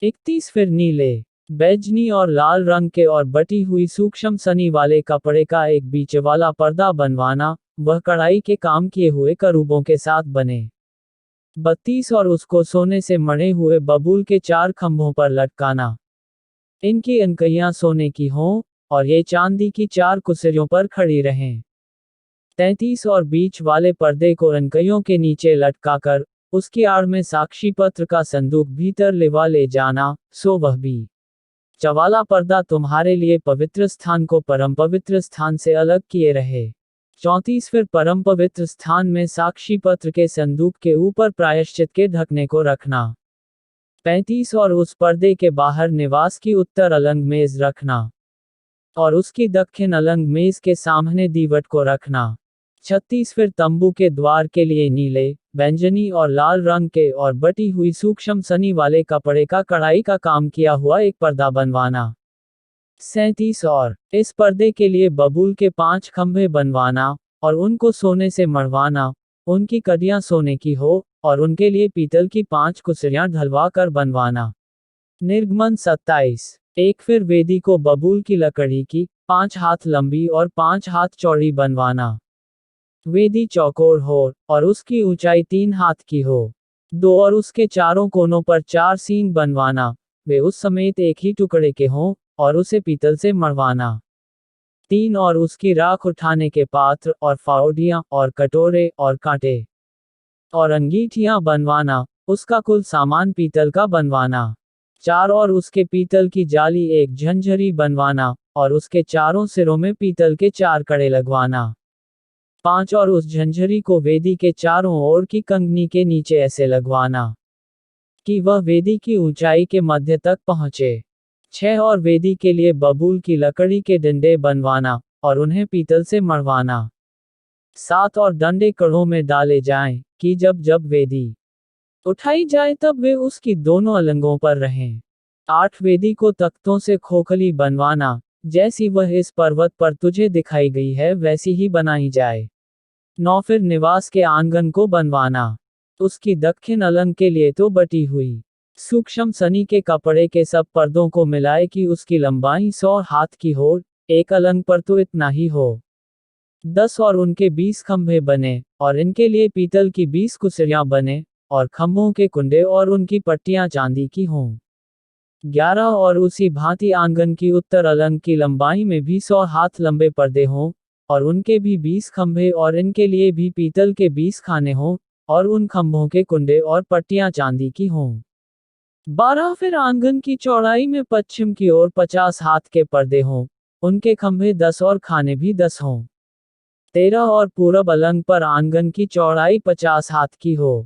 31 फिर नीले, बैजनी और लाल रंग के और बटी हुई सूक्ष्म सनी वाले कपड़े का एक बीच वाला पर्दा बनवाना, वह कढ़ाई के काम किए हुए करूबों के साथ बने। 32 और उसको सोने से मढ़े हुए बबूल के 4 खंभों पर लटकाना। इनकी अंकैयां सोने की हों, और ये चांदी की 4 कुसरियों पर खड़ी रहें। 33 और बीच वाले पर्दे को अंकैयों के नीचे लटकाकर, उसकी आड़ में साक्षी पत्र का संदूक भीतर लिवा ले जाना, सो वह भी चवाला पर्दा तुम्हारे लिए पवित्र स्थान को परम पवित्र स्थान से अलग किए रहे। 34 फिर परम पवित्र स्थान में साक्षी पत्र के संदूक के ऊपर प्रायश्चित के ढकने को रखना। 35 और उस पर्दे के बाहर निवास की उत्तर अलंग मेज रखना, और उसकी दक्षिण अलंग मेज के सामने दीवट को रखना। 36 फिर तंबू के द्वार के लिए नीले, बैंगनी और लाल रंग के और बटी हुई सूक्ष्म सनी वाले कपड़े का कढ़ाई का काम किया हुआ एक पर्दा बनवाना। 37 और इस पर्दे के लिए बबूल के 5 खंभे बनवाना और उनको सोने से मढ़वाना, उनकी कड़ियां सोने की हो और उनके लिए पीतल की 5 कुर्सियां ढलवा कर बनवाना। निर्गमन 27। एक फिर वेदी को बबूल की लकड़ी की 5 हाथ लंबी और 5 हाथ चौड़ी बनवाना। वेदी चौकोर हो और उसकी ऊंचाई 3 हाथ की हो। 2 और उसके चारों कोनों पर 4 सींग बनवाना, वे उस समेत एक ही टुकड़े के हों और उसे पीतल से मढ़वाना। 3 और उसकी राख उठाने के पात्र और फावड़ियां और कटोरे और कांटे और अंगीठियां बनवाना, उसका कुल सामान पीतल का बनवाना। 4 और उसके पीतल की जाली एक झंझरी बनवाना और उसके चारों सिरों में पीतल के 4 कड़े लगवाना। 5 और उस झंझरी को वेदी के चारों ओर की कंगनी के नीचे ऐसे लगवाना कि वह वेदी की ऊंचाई के मध्य तक पहुंचे। 6 और वेदी के लिए बबूल की लकड़ी के डंडे बनवाना और उन्हें पीतल से मढ़वाना। 7 और डंडे कड़ों में डाले जाएं कि जब जब वेदी उठाई जाए तब वे उसकी दोनों अलंगों पर रहें। 8 वेदी को तख्तों से खोखली बनवाना, जैसी वह इस पर्वत पर तुझे दिखाई गई है वैसी ही बनाई जाए। 9 फिर निवास के आंगन को बनवाना। उसकी दक्षिण अलंग के लिए तो बटी हुई सूक्ष्म सनी के कपड़े के सब पर्दों को मिलाए कि उसकी लंबाई 100 हाथ की हो, एक अलंग पर तो इतना ही हो। 10 और उनके 20 खंभे बने और इनके लिए पीतल की 20 कुर्सियां बने और खंभों के कुंडे और उनकी पट्टियां चांदी की हों। 11 और उसी भांति आंगन की उत्तर अलंग की लंबाई में भी 100 हाथ लंबे पर्दे हों और उनके भी 20 खंभे और इनके लिए भी पीतल के 20 खाने हों और उन खंभों के कुंडे और पट्टियां चांदी की हों। 12 फिर आंगन की चौड़ाई में पश्चिम की ओर 50 हाथ के पर्दे हों, उनके खंभे 10 और खाने भी 10 हों। 13 और पूरब अलंग पर आंगन की चौड़ाई 50 हाथ की हो।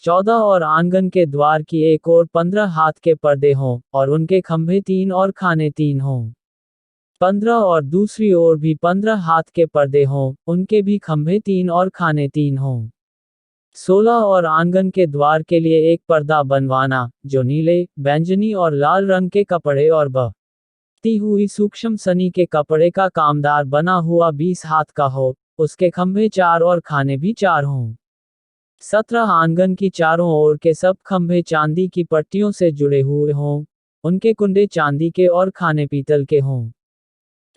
14 और आंगन के द्वार की एक ओर 15 हाथ के पर्दे हों और उनके खंभे 3 और खाने 3 हों। 15 और दूसरी ओर भी 15 हाथ के पर्दे हों, उनके भी खंभे 3 और खाने 3 हों। 16 और आंगन के द्वार के लिए एक पर्दा बनवाना, जो नीले, बैंगनी और लाल रंग के कपड़े और बटी हुई सूक्ष्म सनी के कपड़े का कामदार बना हुआ 20 हाथ का हो, उसके खंभे 4 और खाने भी 4 हों। 17 आंगन की चारों ओर के सब खंभे चांदी की पट्टियों से जुड़े हुए हों, उनके कुंडे चांदी के और खाने पीतल के हों।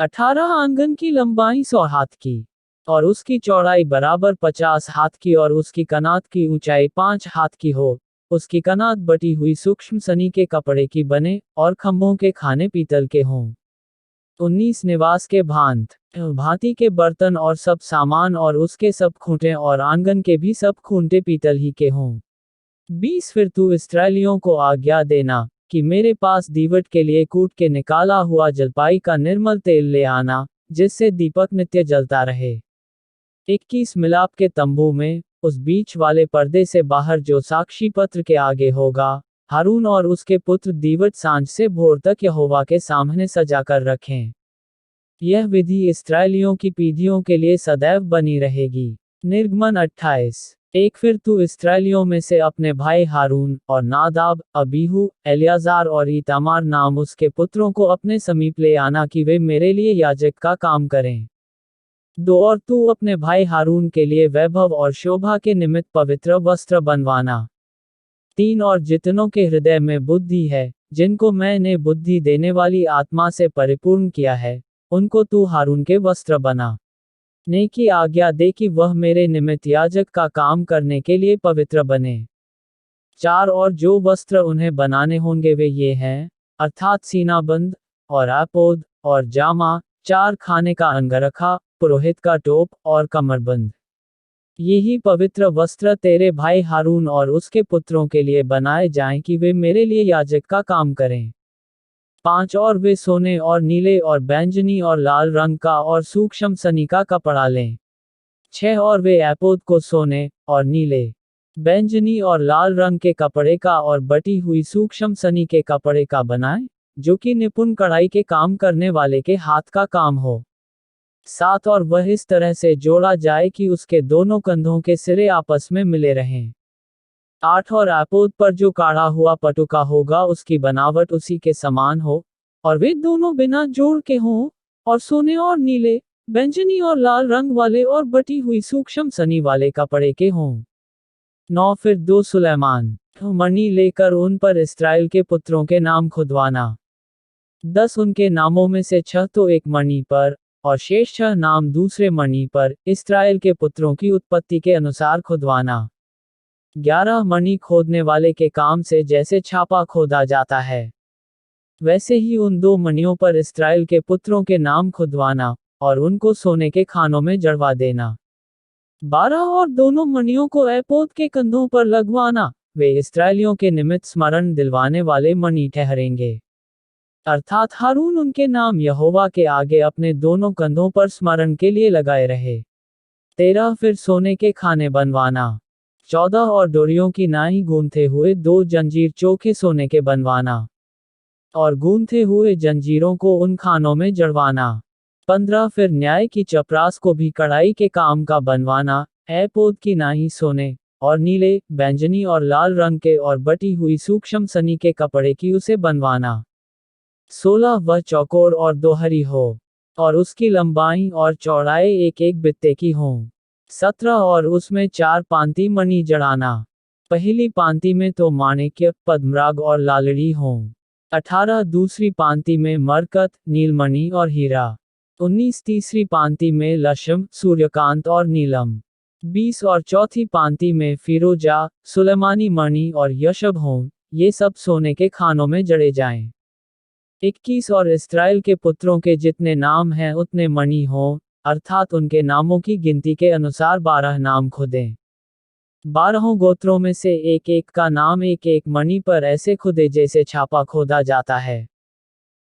18 आंगन की लंबाई 100 हाथ की और उसकी चौड़ाई बराबर 50 हाथ की और उसकी कनात की ऊंचाई 5 हाथ की हो, उसकी कनात बटी हुई सूक्ष्म सनी के कपड़े की बने और खंभों के खाने पीतल के हों। 19 निवास के भांति के बर्तन और सब सामान और उसके सब खूंटे और आंगन के भी सब खूंटे पीतल ही के हों। 20 फिर तू इस्राएलियों को आज्ञा देना कि मेरे पास दीवट के लिए कूट के निकाला हुआ जलपाई का निर्मल तेल ले आना, जिससे दीपक नित्य जलता रहे। 21 मिलाप के तंबू में उस बीच वाले पर्दे से बाहर जो साक्षी पत्र के आगे होगा, हारून और उसके पुत्र दीवट सांझ से भोर तक यहोवा के सामने सजा कर रखें। यह विधि इस्राएलियों की पीढ़ियों के लिए सदैव बनी रहेगी। निर्गमन 28। एक फिर तू इस्राएलियों में से अपने भाई हारून और नादाब, अबीहू, एलियाजार और ईतामार नाम उसके पुत्रों को अपने समीप ले आना कि वे मेरे लिए याजक का काम करें। 2 और तू अपने भाई हारून के लिए वैभव और शोभा के निमित्त पवित्र वस्त्र बनवाना। 3 और जितनों के हृदय में बुद्धि है, जिनको मैंने बुद्धि देने वाली आत्मा से परिपूर्ण किया है, उनको तू हारून के वस्त्र बना ने की आज्ञा दे कि वह मेरे निमित्त याजक का काम करने के लिए पवित्र बने। 4 और जो वस्त्र उन्हें बनाने होंगे वे ये हैं, अर्थात सीनाबंद और एपोद और जामा, 4 खाने का अंगरखा, पुरोहित का टोप और कमरबंद। यही पवित्र वस्त्र तेरे भाई हारून और उसके पुत्रों के लिए बनाए जाएं कि वे मेरे लिए याजक का काम करें। 5 और वे सोने और नीले और बैंगनी और लाल रंग का और सूक्ष्म सनी का कपड़ा लें। 6 और वे एपोद को सोने और नीले, बैंगनी और लाल रंग के कपड़े का और बटी हुई सूक्ष्म सनी के कपड़े का बनाएं, जो कि निपुण कढ़ाई के काम करने वाले के हाथ का काम हो। 7 और वह इस तरह से जोड़ा जाए कि उसके दोनों कंधों के सिरे आपस में मिले रहें। 8 और एपोद पर जो काढ़ा हुआ पटुका होगा उसकी बनावट उसी के समान हो, और वे दोनों बिना जोड़ के हों, और सोने और नीले, बैंगनी और लाल रंग वाले और बटी हुई सूक्ष्म सनी वाले कपड़े के हों। 9 फिर 2 सुलैमान मणि लेकर उन पर इस्राएल के पुत्रों के नाम खुदवाना। 10 उनके नामों में से 6 तो एक मणि पर, और शेष 6 नाम दूसरे मणि पर, इस्राएल के पुत्रों की उत्पत्ति के अनुसार खुदवाना। 11 मणि खोदने वाले के काम से जैसे छापा खोदा जाता है, वैसे ही उन 2 मणियों पर इस्राएल के पुत्रों के नाम खुदवाना, और उनको सोने के खानों में जड़वा देना। 12 और दोनों मणियों को एपोद के कंधों पर लगवाना, वे इस्राएलियों के निमित्त स्मरण दिलवाने वाले मणि ठहरेंगे। अर्थात हारून उनके नाम यहोवा के आगे अपने दोनों कंधों पर स्मरण के लिए लगाए रहे। 13 फिर सोने के खाने बनवाना। 14 और डोरियों की नाई गूंथे हुए 2 जंजीर चोखे सोने के बनवाना, और गूंथे हुए जंजीरों को उन खानों में जड़वाना। 15 फिर न्याय की चपरास को भी कढ़ाई के काम का बनवाना, एपोद की नाई सोने और नीले, बैंगनी और लाल रंग के और बटी हुई सूक्ष्म सनी के कपड़े की उसे बनवाना। 16 वह चौकोर और दोहरी हो, और उसकी लंबाई और चौड़ाई एक एक बित्ते की हो। 17 और उसमें 4 पांति मणि जड़ाना। पहली पांति में तो माणिक्य, पद्मराग और लालड़ी हों। 18 दूसरी पांति में मरकत, नीलमणि और हीरा। 19 तीसरी पांति में लशम, सूर्यकांत और नीलम। 20 और चौथी पांति में फिरोजा, सुलेमानी मणि और यशब हों, ये सब सोने के खानों में जड़े जाएं। 21 और इस्राएल के पुत्रों के जितने नाम हैं उतने मणि हों, अर्थात उनके नामों की गिनती के अनुसार 12 नाम खुदें। 12 गोत्रों में से एक एक का नाम एक एक मणि पर ऐसे खुदे जैसे छापा खोदा जाता है।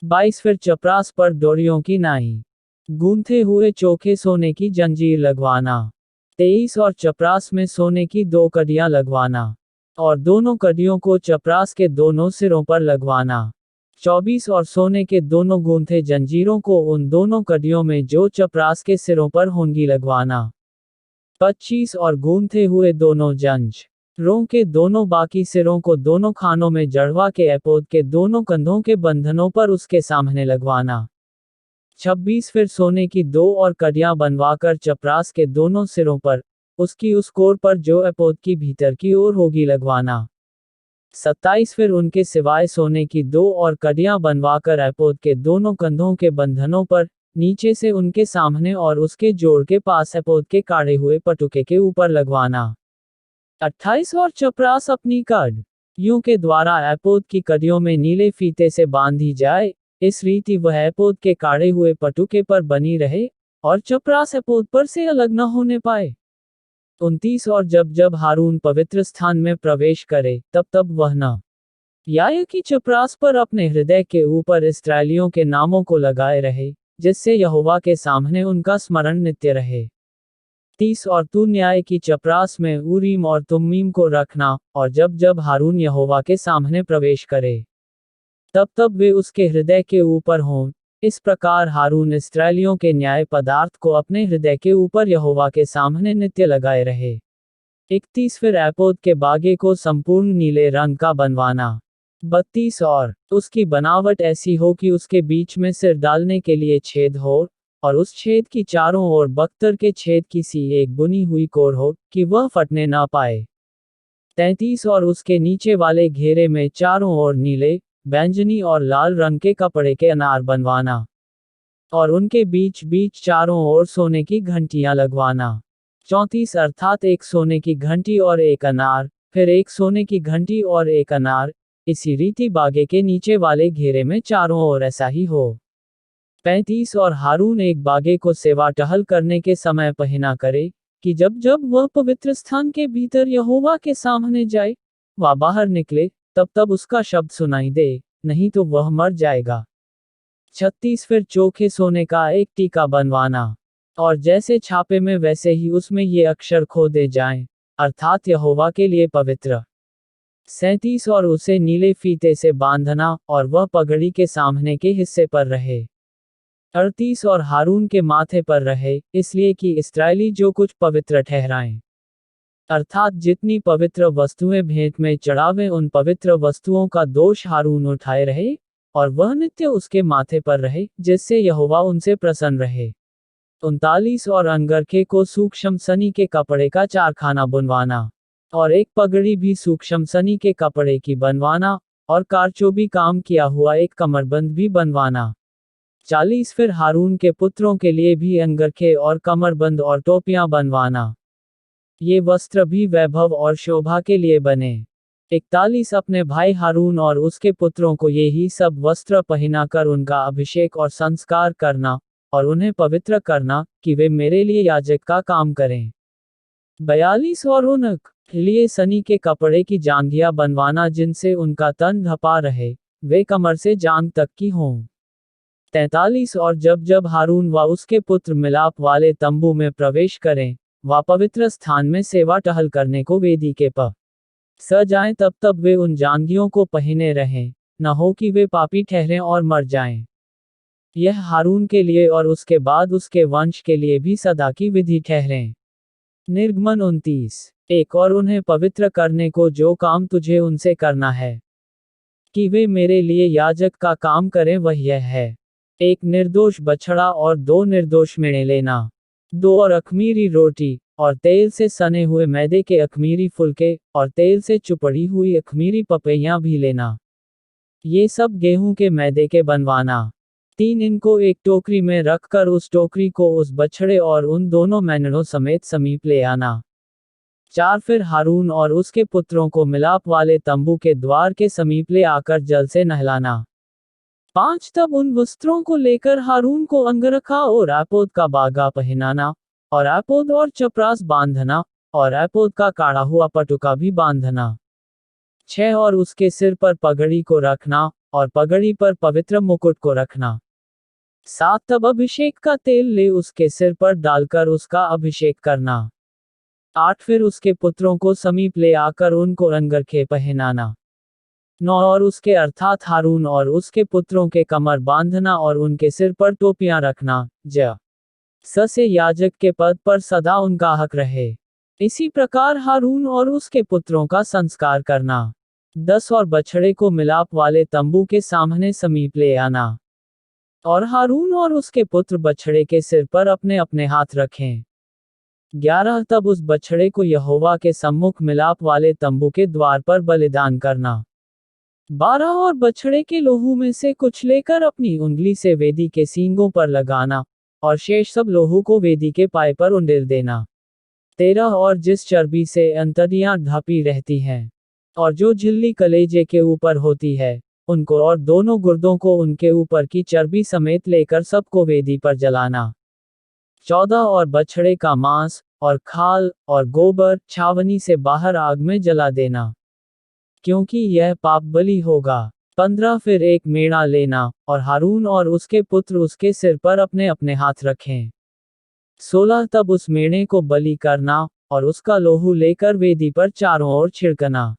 22 फिर चपरास पर डोरियों की नाई, गूंथे हुए चोखे सोने की जंजीर लगवाना। 23 और चपरास में सोने की 2 कड़ियां लगवाना, और दोनों कड़ियों को चपरास के दोनों सिरों पर लगवाना। 24 और सोने के दोनों गूंथे जंजीरों को उन दोनों कड़ियों में जो चपरास के सिरों पर होंगी लगवाना। 25 और गूंथे हुए दोनों जंजीरों के दोनों बाकी सिरों को दोनों खानों में जड़वा के एपोद के दोनों कंधों के बंधनों पर उसके सामने लगवाना। 26 फिर सोने की 2 और कड़ियां बनवाकर चपरास के दोनों सिरों पर, उसकी उस कोर पर जो एपोद की भीतर की ओर होगी लगवाना। 27 फिर उनके सिवाय सोने की 2 और कड़ियां बनवाकर एपोद के दोनों कंधों के बंधनों पर, नीचे से उनके सामने और उसके जोड़ के पास एपोद के काढ़े हुए पटुके के ऊपर लगवाना। 28 और चपरास अपनी कड़ियों के द्वारा एपोद की कड़ियों में नीले फीते से बांधी जाए, इस रीति वह एपोद के काढ़े हुए पटुके पर बनी रहे, और चपरास एपोद पर से अलग न होने पाए। 29 और जब जब हारून पवित्र स्थान में प्रवेश करे, तब तब वह न याजक की चपरास पर अपने हृदय के ऊपर इस्राएलियों के नामों को लगाए रहे, जिससे यहोवा के सामने उनका स्मरण नित्य रहे। 30 और तू न्याय की चपरास में ऊरीम और तुम्मीम को रखना, और जब जब हारून यहोवा के सामने प्रवेश करे, तब तब वे उसके हृदय के ऊपर हों। इस प्रकार हारून इस्राएलियों के न्याय पदार्थ को अपने हृदय के ऊपर यहोवा के सामने नित्य लगाए रहे। 31 फिर एपोद के बागे को संपूर्ण नीले रंग का बनवाना। 32 और उसकी बनावट ऐसी हो कि उसके बीच में सिर डालने के लिए छेद हो, और उस छेद की चारों ओर बख्तर के छेद की सी एक बुनी हुई कोर हो, कि वह फटने ना पाए। 33 और उसके नीचे वाले घेरे में चारों ओर नीले, बैंगनी और लाल रंग के कपड़े के अनार बनवाना, और उनके बीच बीच चारों ओर सोने की घंटियां लगवाना। 34 अर्थात एक सोने की घंटी और एक अनार, फिर एक सोने की घंटी और एक अनार, इसी रीति बागे के नीचे वाले घेरे में चारों ओर ऐसा ही हो। 35 और हारून एक बागे को सेवा टहल करने के समय पहना करे, कि जब जब वह पवित्र स्थान के भीतर यहोवा के सामने जाए, वह बाहर निकले, तब तब उसका शब्द सुनाई दे, नहीं तो वह मर जाएगा। 36 फिर चोखे सोने का एक टीका बनवाना, और जैसे छापे में वैसे ही उसमें ये अक्षर खोदे जाएं, अर्थात यहोवा के लिए पवित्र। 37 और उसे नीले फीते से बांधना, और वह पगड़ी के सामने के हिस्से पर रहे। 38 और हारून के माथे पर रहे, इसलिए कि इस्राएली जो कुछ पवित्र ठहराएं। अर्थात जितनी पवित्र वस्तुएं भेंट में चढ़ावे उन पवित्र वस्तुओं का दोष हारून उठाए रहे, और वह नित्य उसके माथे पर रहे, जिससे यहोवा उनसे प्रसन्न रहे। 39 और अंगरखे को सूक्ष्म सनी के कपड़े का चारखाना बुनवाना, और एक पगड़ी भी सूक्ष्म सनी के कपड़े की बनवाना, और कारचोबी काम किया हुआ एक कमरबंद भी बनवाना। 40 फिर हारून के पुत्रों के लिए भी अंगरखे और कमरबंद और टोपियां बनवाना। ये वस्त्र भी वैभव और शोभा के लिए बने। 41 अपने भाई हारून और उसके पुत्रों को ये ही सब वस्त्र पहनाकर उनका अभिषेक और संस्कार करना, और उन्हें पवित्र करना, कि वे मेरे लिए याजक का काम करें। 42 और उनक लिए सनी के कपड़े की जांघिया बनवाना जिनसे उनका तन ढपा रहे, वे कमर से जांघ तक की हों। 43 और जब जब हारून व उसके पुत्र मिलाप वाले तंबू में प्रवेश करें, व पवित्र स्थान में सेवा टहल करने को वेदी के प स जाएं, तब तब वे उन जांघियों को पहने रहें, न हो कि वे पापी ठहरें और मर जाएं। यह हारून के लिए और उसके बाद उसके वंश के लिए भी सदा की विधि ठहरें। निर्गमन 29 1 और उन्हें पवित्र करने को जो काम तुझे उनसे करना है, कि वे मेरे लिए याजक का काम करें, वह यह है: 1 निर्दोष बछड़ा और 2 निर्दोष मेढ़े लेना, 2 और अख़मीरी रोटी, और तेल से सने हुए मैदे के अख़मीरी फुलके, और तेल से चुपड़ी हुई अख़मीरी पपैयां भी लेना। ये सब गेहूं के मैदे के बनवाना। 3 इनको एक टोकरी में रखकर उस टोकरी को उस बछड़े और उन दोनों मेढ़ों समेत समीप ले आना। 4 फिर हारून और उसके पुत्रों को मिलाप वाले तंबू के द्वार के समीप ले आकर जल से नहलाना। 5 तब उन वस्त्रों को लेकर हारून को अंगरखा और एपोद का बागा पहनाना, और एपोद और चपरास बांधना, और एपोद का काढ़ा हुआ पटुका भी बांधना। 6 और उसके सिर पर पगड़ी को रखना, और पगड़ी पर पवित्र मुकुट को रखना। 7 तब अभिषेक का तेल ले उसके सिर पर डालकर उसका अभिषेक करना। 8 फिर उसके पुत्रों को समीप ले आकर उनको अंगरखे पहनाना। 9 और उसके अर्थात हारून और उसके पुत्रों के कमर बांधना और उनके सिर पर टोपियां रखना, से याजक के पद पर सदा उनका हक रहे। इसी प्रकार हारून और उसके पुत्रों का संस्कार करना। 10 और बछड़े को मिलाप वाले तंबू के सामने समीप ले आना, और हारून और उसके पुत्र बछड़े के सिर पर अपने अपने हाथ रखें। 11 तब उस बछड़े को यहोवा के सम्मुख मिलाप वाले तंबू के द्वार पर बलिदान करना। 12 और बछड़े के लोहू में से कुछ लेकर अपनी उंगली से वेदी के सींगों पर लगाना, और शेष सब लोहू को वेदी के पाए पर उंडेल देना। 13 और जिस चर्बी से अंतड़ियां ढपी रहती हैं, और जो झिल्ली कलेजे के ऊपर होती है, उनको और दोनों गुर्दों को उनके ऊपर की चर्बी समेत लेकर सबको वेदी पर जलाना। 14 और बछड़े का मांस, और खाल, और गोबर छावनी से बाहर आग में जला देना, क्योंकि यह पाप बलि होगा। 15 फिर एक मेढ़ा लेना, और हारून और उसके पुत्र उसके सिर पर अपने अपने हाथ रखें। 16 तब उस मेढ़े को बलि करना, और उसका लोहू लेकर वेदी पर चारों ओर छिड़कना।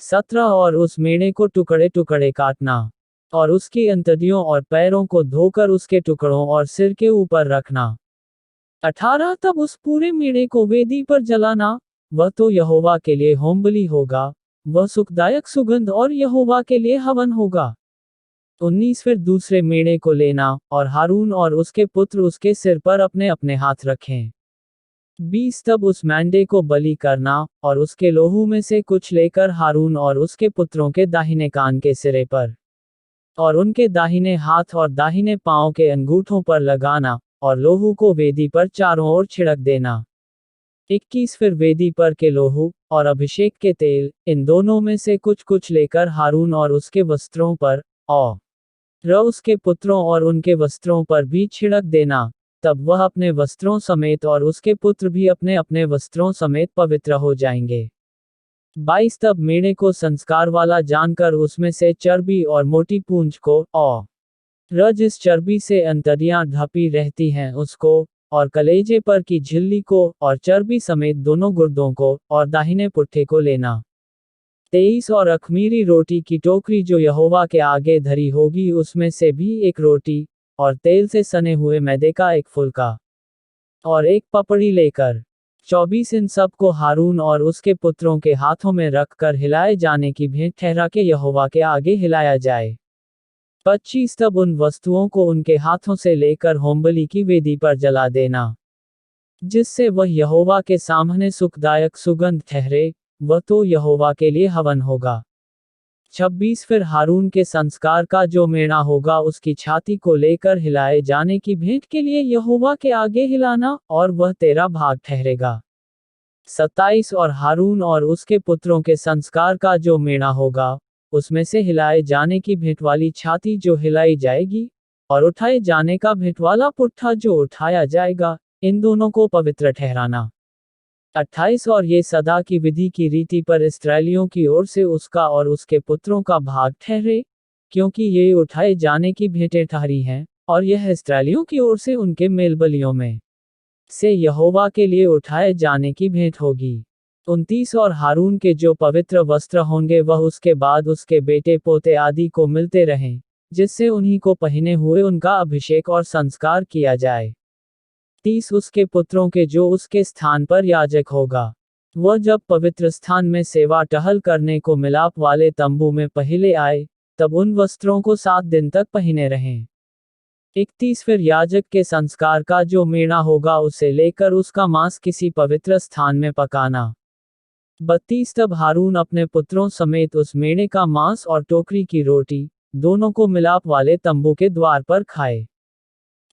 17 और उस मेढ़े को टुकड़े टुकड़े काटना, और उसकी अंतड़ियों और पैरों को धोकर उसके टुकड़ों और सिर के ऊपर रखना। 18 तब उस पूरे मेढ़े को वेदी पर जलाना, वह तो यहोवा के लिए होमबलि होगा, वह सुखदायक सुगंध और यहोवा के लिए हवन होगा। 19 फिर दूसरे मेढ़े को लेना, और हारून और उसके पुत्र उसके सिर पर अपने अपने हाथ रखें। 20 तब उस मेंढे को बलि करना, और उसके लोहू में से कुछ लेकर हारून और उसके पुत्रों के दाहिने कान के सिरे पर, और उनके दाहिने हाथ और दाहिने पांव के अंगूठों पर लगाना, और लोहू को वेदी पर चारों ओर छिड़क देना। 21 फिर वेदी पर के लोहू, और अभिषेक के तेल, इन दोनों में से कुछ कुछ लेकर हारून और उसके वस्त्रों पर, और उसके पुत्रों और उनके वस्त्रों पर भी छिड़क देना, तब वह अपने वस्त्रों समेत और उसके पुत्र भी अपने अपने वस्त्रों समेत पवित्र हो जाएंगे। 22 तब मेढ़े को संस्कार वाला जानकर उसमें से चर्बी और मोटी पूंछ को, और जिस चर्बी से अंतड़ियां ढपी रहती हैं उसको, और कलेजे पर की झिल्ली को, और चर्बी समेत दोनों गुर्दों को, और दाहिने पुट्ठे को लेना। 23 और अख़मीरी रोटी की टोकरी जो यहोवा के आगे धरी होगी उसमें से भी एक रोटी, और तेल से सने हुए मैदे का एक फुलका और एक पपड़ी लेकर 24 इन सब को हारून और उसके पुत्रों के हाथों में रखकर हिलाए जाने की भेंट ठहरा के यहोवा के आगे हिलाया जाए। 25 तब उन वस्तुओं को उनके हाथों से लेकर होमबलि की वेदी पर जला देना, जिससे वह यहोवा के सामने सुखदायक सुगंध ठहरे, वह तो यहोवा के लिए हवन होगा। 26 फिर हारून के संस्कार का जो मेढ़ा होगा उसकी छाती को लेकर हिलाए जाने की भेंट के लिए यहोवा के आगे हिलाना, और वह तेरा भाग ठहरेगा। 27 और हारून और उसके पुत्रों के संस्कार का जो मेढ़ा होगा, उसमें से हिलाए जाने की भेंट वाली छाती जो हिलाई जाएगी, और उठाए जाने का भेंट वाला पुट्ठा जो उठाया जाएगा, इन दोनों को पवित्र ठहराना। 28 और ये सदा की विधि की रीति पर इस्राएलियों की ओर से उसका और उसके पुत्रों का भाग ठहरे, क्योंकि ये उठाए जाने की भेंटें ठहरी हैं, और यह इस्राएलियों की ओर से उनके मेलबलियों में से यहोवा के लिए उठाए जाने की भेंट होगी। 29 और हारून के जो पवित्र वस्त्र होंगे वह उसके बाद उसके बेटे पोते आदि को मिलते रहें, जिससे उन्हीं को पहने हुए उनका अभिषेक और संस्कार किया जाए। 30 उसके पुत्रों के जो उसके स्थान पर याजक होगा, वह जब पवित्र स्थान में सेवा टहल करने को मिलाप वाले तंबू में पहले आए, तब उन वस्त्रों को 7 दिन तक पहने रहें। 31 फिर याजक के संस्कार का जो मेढ़ा होगा उसे लेकर उसका मांस किसी पवित्र स्थान में पकाना। 32 तब हारून अपने पुत्रों समेत उस मेढ़े का मांस और टोकरी की रोटी, दोनों को मिलाप वाले तंबू के द्वार पर खाए।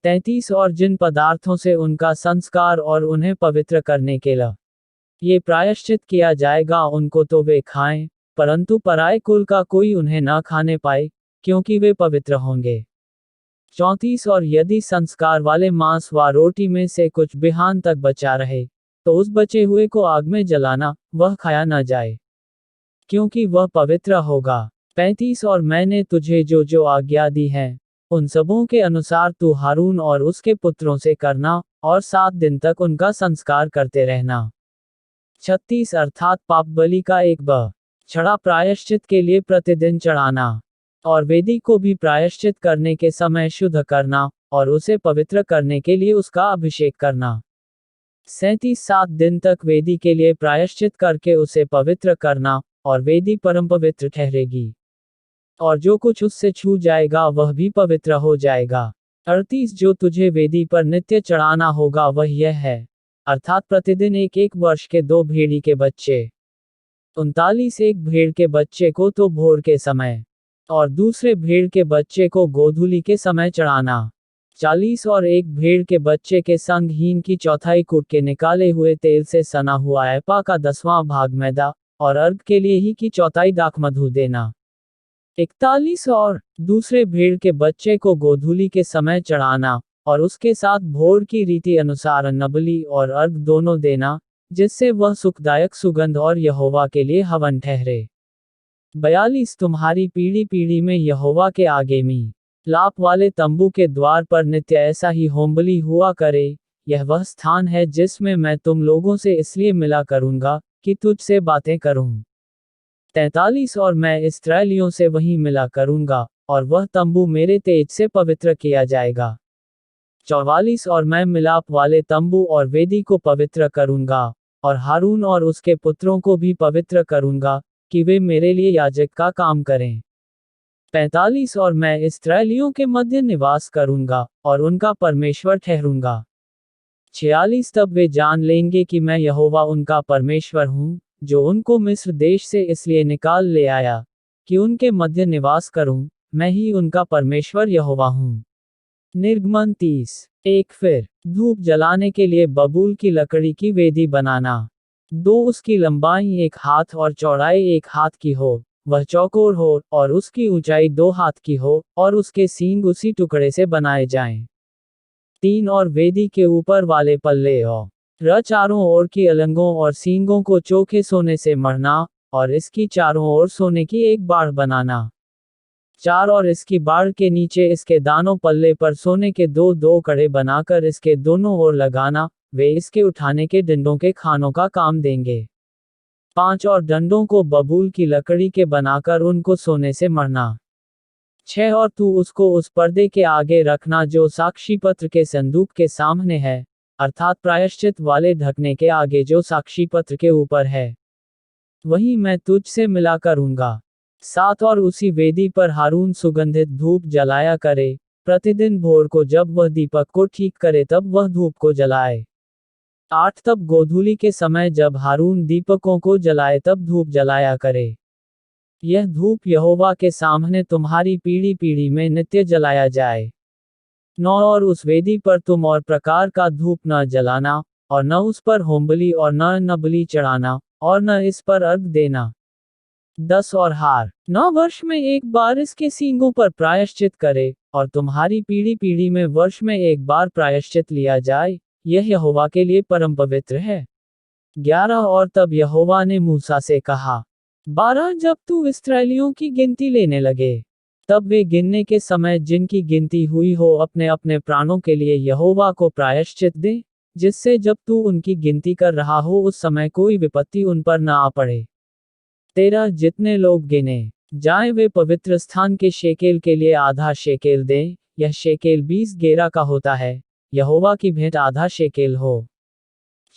33 और जिन पदार्थों से उनका संस्कार और उन्हें पवित्र करने के लिए ये प्रायश्चित किया जाएगा उनको तो वे खाएं, परंतु पराये कुल का कोई उन्हें न खाने पाए, क्योंकि वे पवित्र होंगे। 34 और यदि संस्कार वाले मांस व रोटी में से कुछ बिहान तक बचा रहे, तो उस बचे हुए को आग में जलाना, वह खाया न जाए, क्योंकि वह पवित्र होगा। 35 और मैंने तुझे जो जो आज्ञा दी है, उन सबों के अनुसार तू हारून और उसके पुत्रों से करना, और 7 दिन तक उनका संस्कार करते रहना। 36 अर्थात पाप बलि का एक बछड़ा प्रायश्चित के लिए प्रतिदिन चढ़ाना, और वेदी को भी प्रायश्चित करने के समय शुद्ध करना, और उसे पवित्र करने के लिए उसका अभिषेक करना। 37 7 दिन तक वेदी के लिए प्रायश्चित करके उसे पवित्र करना, और वेदी परम पवित्र ठहरेगी, और जो कुछ उससे छू जाएगा वह भी पवित्र हो जाएगा। 38 जो तुझे वेदी पर नित्य चढ़ाना होगा वह यह है, अर्थात प्रतिदिन एक एक वर्ष के 2 भेड़ी के बच्चे। 39 एक भेड़ के बच्चे को तो भोर के समय, और दूसरे भेड़ के बच्चे को गोधूली के समय चढ़ाना। 40 और एक भेड़ के बच्चे के संग हीन की चौथाई कूट के निकाले हुए तेल से सना हुआ एपा का 10वां भाग मैदा, और अर्घ के लिए ही की चौथाई दाखमधु देना। 41 और दूसरे भेड़ के बच्चे को गोधूली के समय चढ़ाना, और उसके साथ भोर की रीति अनुसार अन्नबलि और अर्घ दोनों देना, जिससे वह सुखदायक सुगंध और यहोवा के लिए हवन ठहरे। 42 तुम्हारी पीढ़ी पीढ़ी में यहोवा के आगे लाप वाले तंबू के द्वार पर नित्य ऐसा ही होमबलि हुआ करे, यह वह स्थान है जिसमें मैं तुम लोगों से इसलिए मिला करूंगा, कि तुझसे बातें करूं। 43 और मैं इस्राएलियों से वहीं मिला करूंगा, और वह तंबू मेरे तेज से पवित्र किया जाएगा। 44 और मैं मिलाप वाले तंबू और वेदी को पवित्र करूंगा, और हारून और उसके पुत्रों को भी पवित्र करूंगा, कि वे मेरे लिए याजक का काम करें। 45 और मैं इस्राएलियों के मध्य निवास करूंगा, और उनका परमेश्वर ठहरूंगा। 46 तब वे जान लेंगे कि मैं यहोवा उनका परमेश्वर हूँ, जो उनको मिस्र देश से इसलिए निकाल ले आया, कि उनके मध्य निवास करूं, मैं ही उनका परमेश्वर यहोवा हूँ। निर्गमन 30 एक फिर धूप जलाने के लिए बबूल की लकड़ी की वेदी बनाना। 2 उसकी लंबाई 1 हाथ और चौड़ाई 1 हाथ की हो, वह चौकोर हो, और उसकी ऊंचाई 2 हाथ की हो, और उसके सींग उसी टुकड़े से बनाए जाएं। 3 और वेदी के ऊपर वाले पल्ले और चारों ओर की अलंगों और सींगों को चोखे सोने से मढ़ना, और इसकी चारों ओर सोने की एक बाड़ बनाना। 4 और इसकी बाड़ के नीचे इसके दानों पल्ले पर सोने के 2-2 कड़े बनाकर इसके दोनों ओर लगाना, वे इसके उठाने के डंडों के खानों का काम देंगे। 5 और डंडों को बबूल की लकड़ी के बनाकर उनको सोने से मढ़ना। 6 और तू उसको उस पर्दे के आगे रखना जो साक्षी पत्र के संदूक के सामने है, अर्थात प्रायश्चित वाले ढकने के आगे जो साक्षी पत्र के ऊपर है। वही मैं तुझसे मिला करूंगा। 7 और उसी वेदी पर हारून सुगंधित धूप जलाया करे, प्रतिदिन भोर को जब वह दीपक को ठीक करे तब वह धूप को जलाए। 8 तब गोधूली के समय जब हारून दीपकों को जलाए तब धूप जलाया करे। यह धूप यहोवा के सामने तुम्हारी पीढ़ी पीढ़ी में नित्य जलाया जाए। 9 और उस वेदी पर तुम और प्रकार का धूप न जलाना, और न उस पर होमबलि और न बलि चढ़ाना, और न इस पर अर्घ देना। 10 और हार 9 वर्ष में एक बार इसके सींगों पर प्रायश्चित करे, और तुम्हारी पीढ़ी पीढ़ी में वर्ष में एक बार प्रायश्चित लिया जाए, यह यहोवा के लिए परम पवित्र है। 11 और तब यहोवा ने मूसा से कहा, 12 जब तू इस्राएलियों की गिनती लेने लगे, तब वे गिनने के समय जिनकी गिनती हुई हो अपने अपने प्राणों के लिए यहोवा को प्रायश्चित दे, जिससे जब तू उनकी गिनती कर रहा हो उस समय कोई विपत्ति उन पर न आ पड़े। 13 जितने लोग गिने जाएं वे पवित्र स्थान के शेकेल के लिए आधा शेकेल दें, यह शेकेल 20 गेरा का होता है, यहोवा की भेंट आधा शेकेल हो।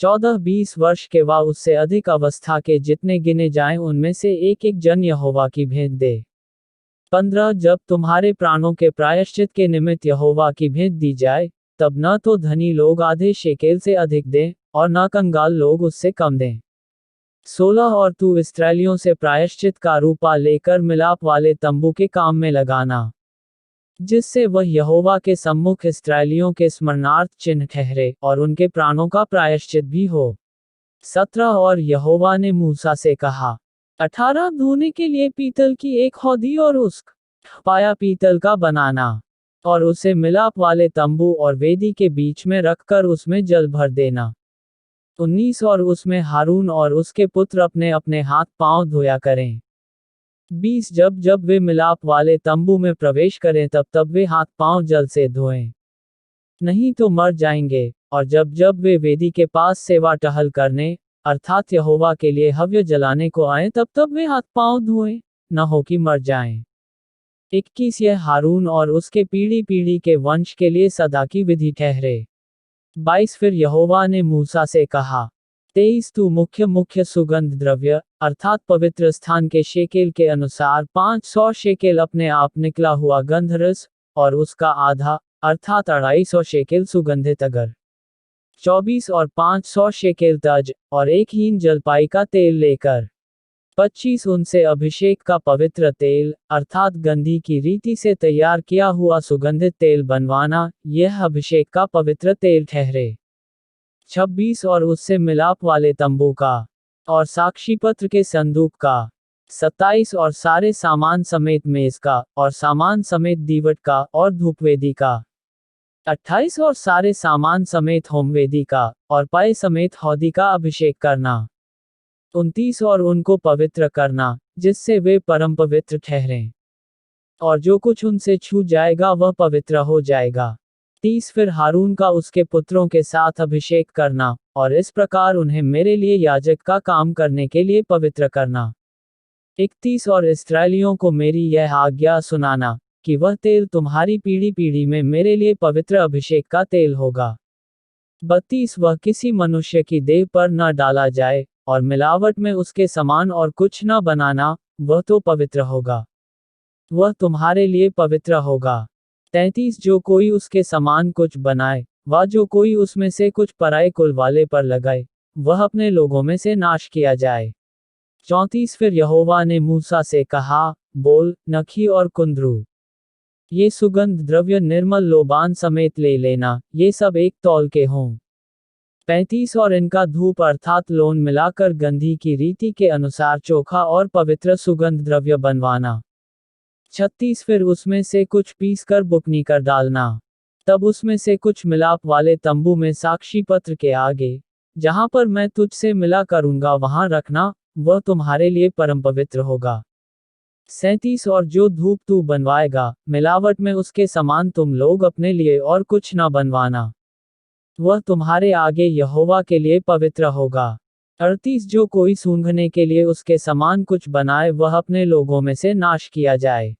14-20 वर्ष के व उससे अधिक अवस्था के जितने गिने जाएं उनमें से एक एक जन यहोवा की भेंट दे। 15 जब तुम्हारे प्राणों के प्रायश्चित के निमित्त यहोवा की भेंट दी जाए, तब न तो धनी लोग आधे शेकेल से अधिक दें, और न कंगाल लोग उससे कम दें। 16 और तू इस्राएलियों से प्रायश्चित का रूपा लेकर मिलाप वाले तंबू के काम में लगाना, जिससे वह यहोवा के सम्मुख इस्राएलियों के स्मरणार्थ चिन्ह ठहरे, और उनके प्राणों का प्रायश्चित भी हो। 17 और यहोवा ने मूसा से कहा, 18 धोने के लिए पीतल की एक हौदी और उसक पाया पीतल का बनाना, और उसे मिलाप वाले तंबू और वेदी के बीच में रखकर उसमें जल भर देना। 19 और उसमें हारून और उसके पुत्र अपने अपने हाथ पांव धोया करें। 20 जब जब वे मिलाप वाले तंबू में प्रवेश करें तब तब वे हाथ पांव जल से धोएं, नहीं तो मर जाएंगे। और जब जब वे वेदी के पास सेवा टहल करने, अर्थात यहोवा के लिए हव्य जलाने को आए तब तब वे हाथ पांव धोएं, न हो कि मर जाएं। 21 यह हारून और उसके पीढ़ी पीढ़ी के वंश के लिए सदा की विधि ठहरे। 22 फिर यहोवा ने मूसा से कहा, 23 तू मुख्य मुख्य सुगंध द्रव्य, अर्थात पवित्र स्थान के शेकेल के अनुसार 500 शेकेल अपने आप निकला हुआ गंधरस, और उसका आधा, अर्थात 250 शेकेल सुगंधित अगर। 24 और 500 शेकेल तज, और एक हीन जलपाई का तेल लेकर। 25 उनसे अभिषेक का पवित्र तेल, अर्थात गंधी की रीति से तैयार किया हुआ सुगंधित तेल बनवाना, यह अभिषेक का पवित्र तेल ठहरे। 26 और उससे मिलाप वाले तंबू का, और साक्षी पत्र के संदूक का। 27 और सारे सामान समेत मेज का, और सामान समेत दीवट का, और धूपवेदी का। 28 और सारे सामान समेत होमवेदी का, और पाए समेत हौदी का अभिषेक करना। 29 और उनको पवित्र करना, जिससे वे परम पवित्र ठहरें, और जो कुछ उनसे छू जाएगा वह पवित्र हो जाएगा। 30 फिर हारून का उसके पुत्रों के साथ अभिषेक करना, और इस प्रकार उन्हें मेरे लिए याजक का काम करने के लिए पवित्र करना। 31 और इस्राएलियों को मेरी यह आज्ञा सुनाना, कि वह तेल तुम्हारी पीढ़ी पीढ़ी में मेरे लिए पवित्र अभिषेक का तेल होगा। 32 वह किसी मनुष्य की देह पर न डाला जाए, और मिलावट में उसके समान और कुछ न बनाना, वह तो पवित्र होगा, वह तुम्हारे लिए पवित्र होगा। 33 जो कोई उसके समान कुछ बनाए, व जो कोई उसमें से कुछ पराए कुल वाले पर लगाए, वह अपने लोगों में से नाश किया जाए। 34 फिर यहोवा ने मूसा से कहा, बोल, नखी और कुंदरू, ये सुगंध द्रव्य निर्मल लोबान समेत ले लेना, ये सब एक तौल के हों। 35 और इनका धूप अर्थात लोन मिलाकर गंधी की रीति के अनुसार चोखा और पवित्र सुगंध द्रव्य बनवाना। 36 फिर उसमें से कुछ पीस कर बुकनी कर डालना, तब उसमें से कुछ मिलाप वाले तंबू में साक्षी पत्र के आगे, जहां पर मैं तुझसे मिला करूंगा वहां रखना, वह तुम्हारे लिए परम पवित्र होगा। 37 और जो धूप तू बनवाएगा, मिलावट में उसके समान तुम लोग अपने लिए और कुछ न बनवाना, वह तुम्हारे आगे यहोवा के लिए पवित्र होगा। 38 जो कोई सूंघने के लिए उसके समान कुछ बनाए वह अपने लोगों में से नाश किया जाए।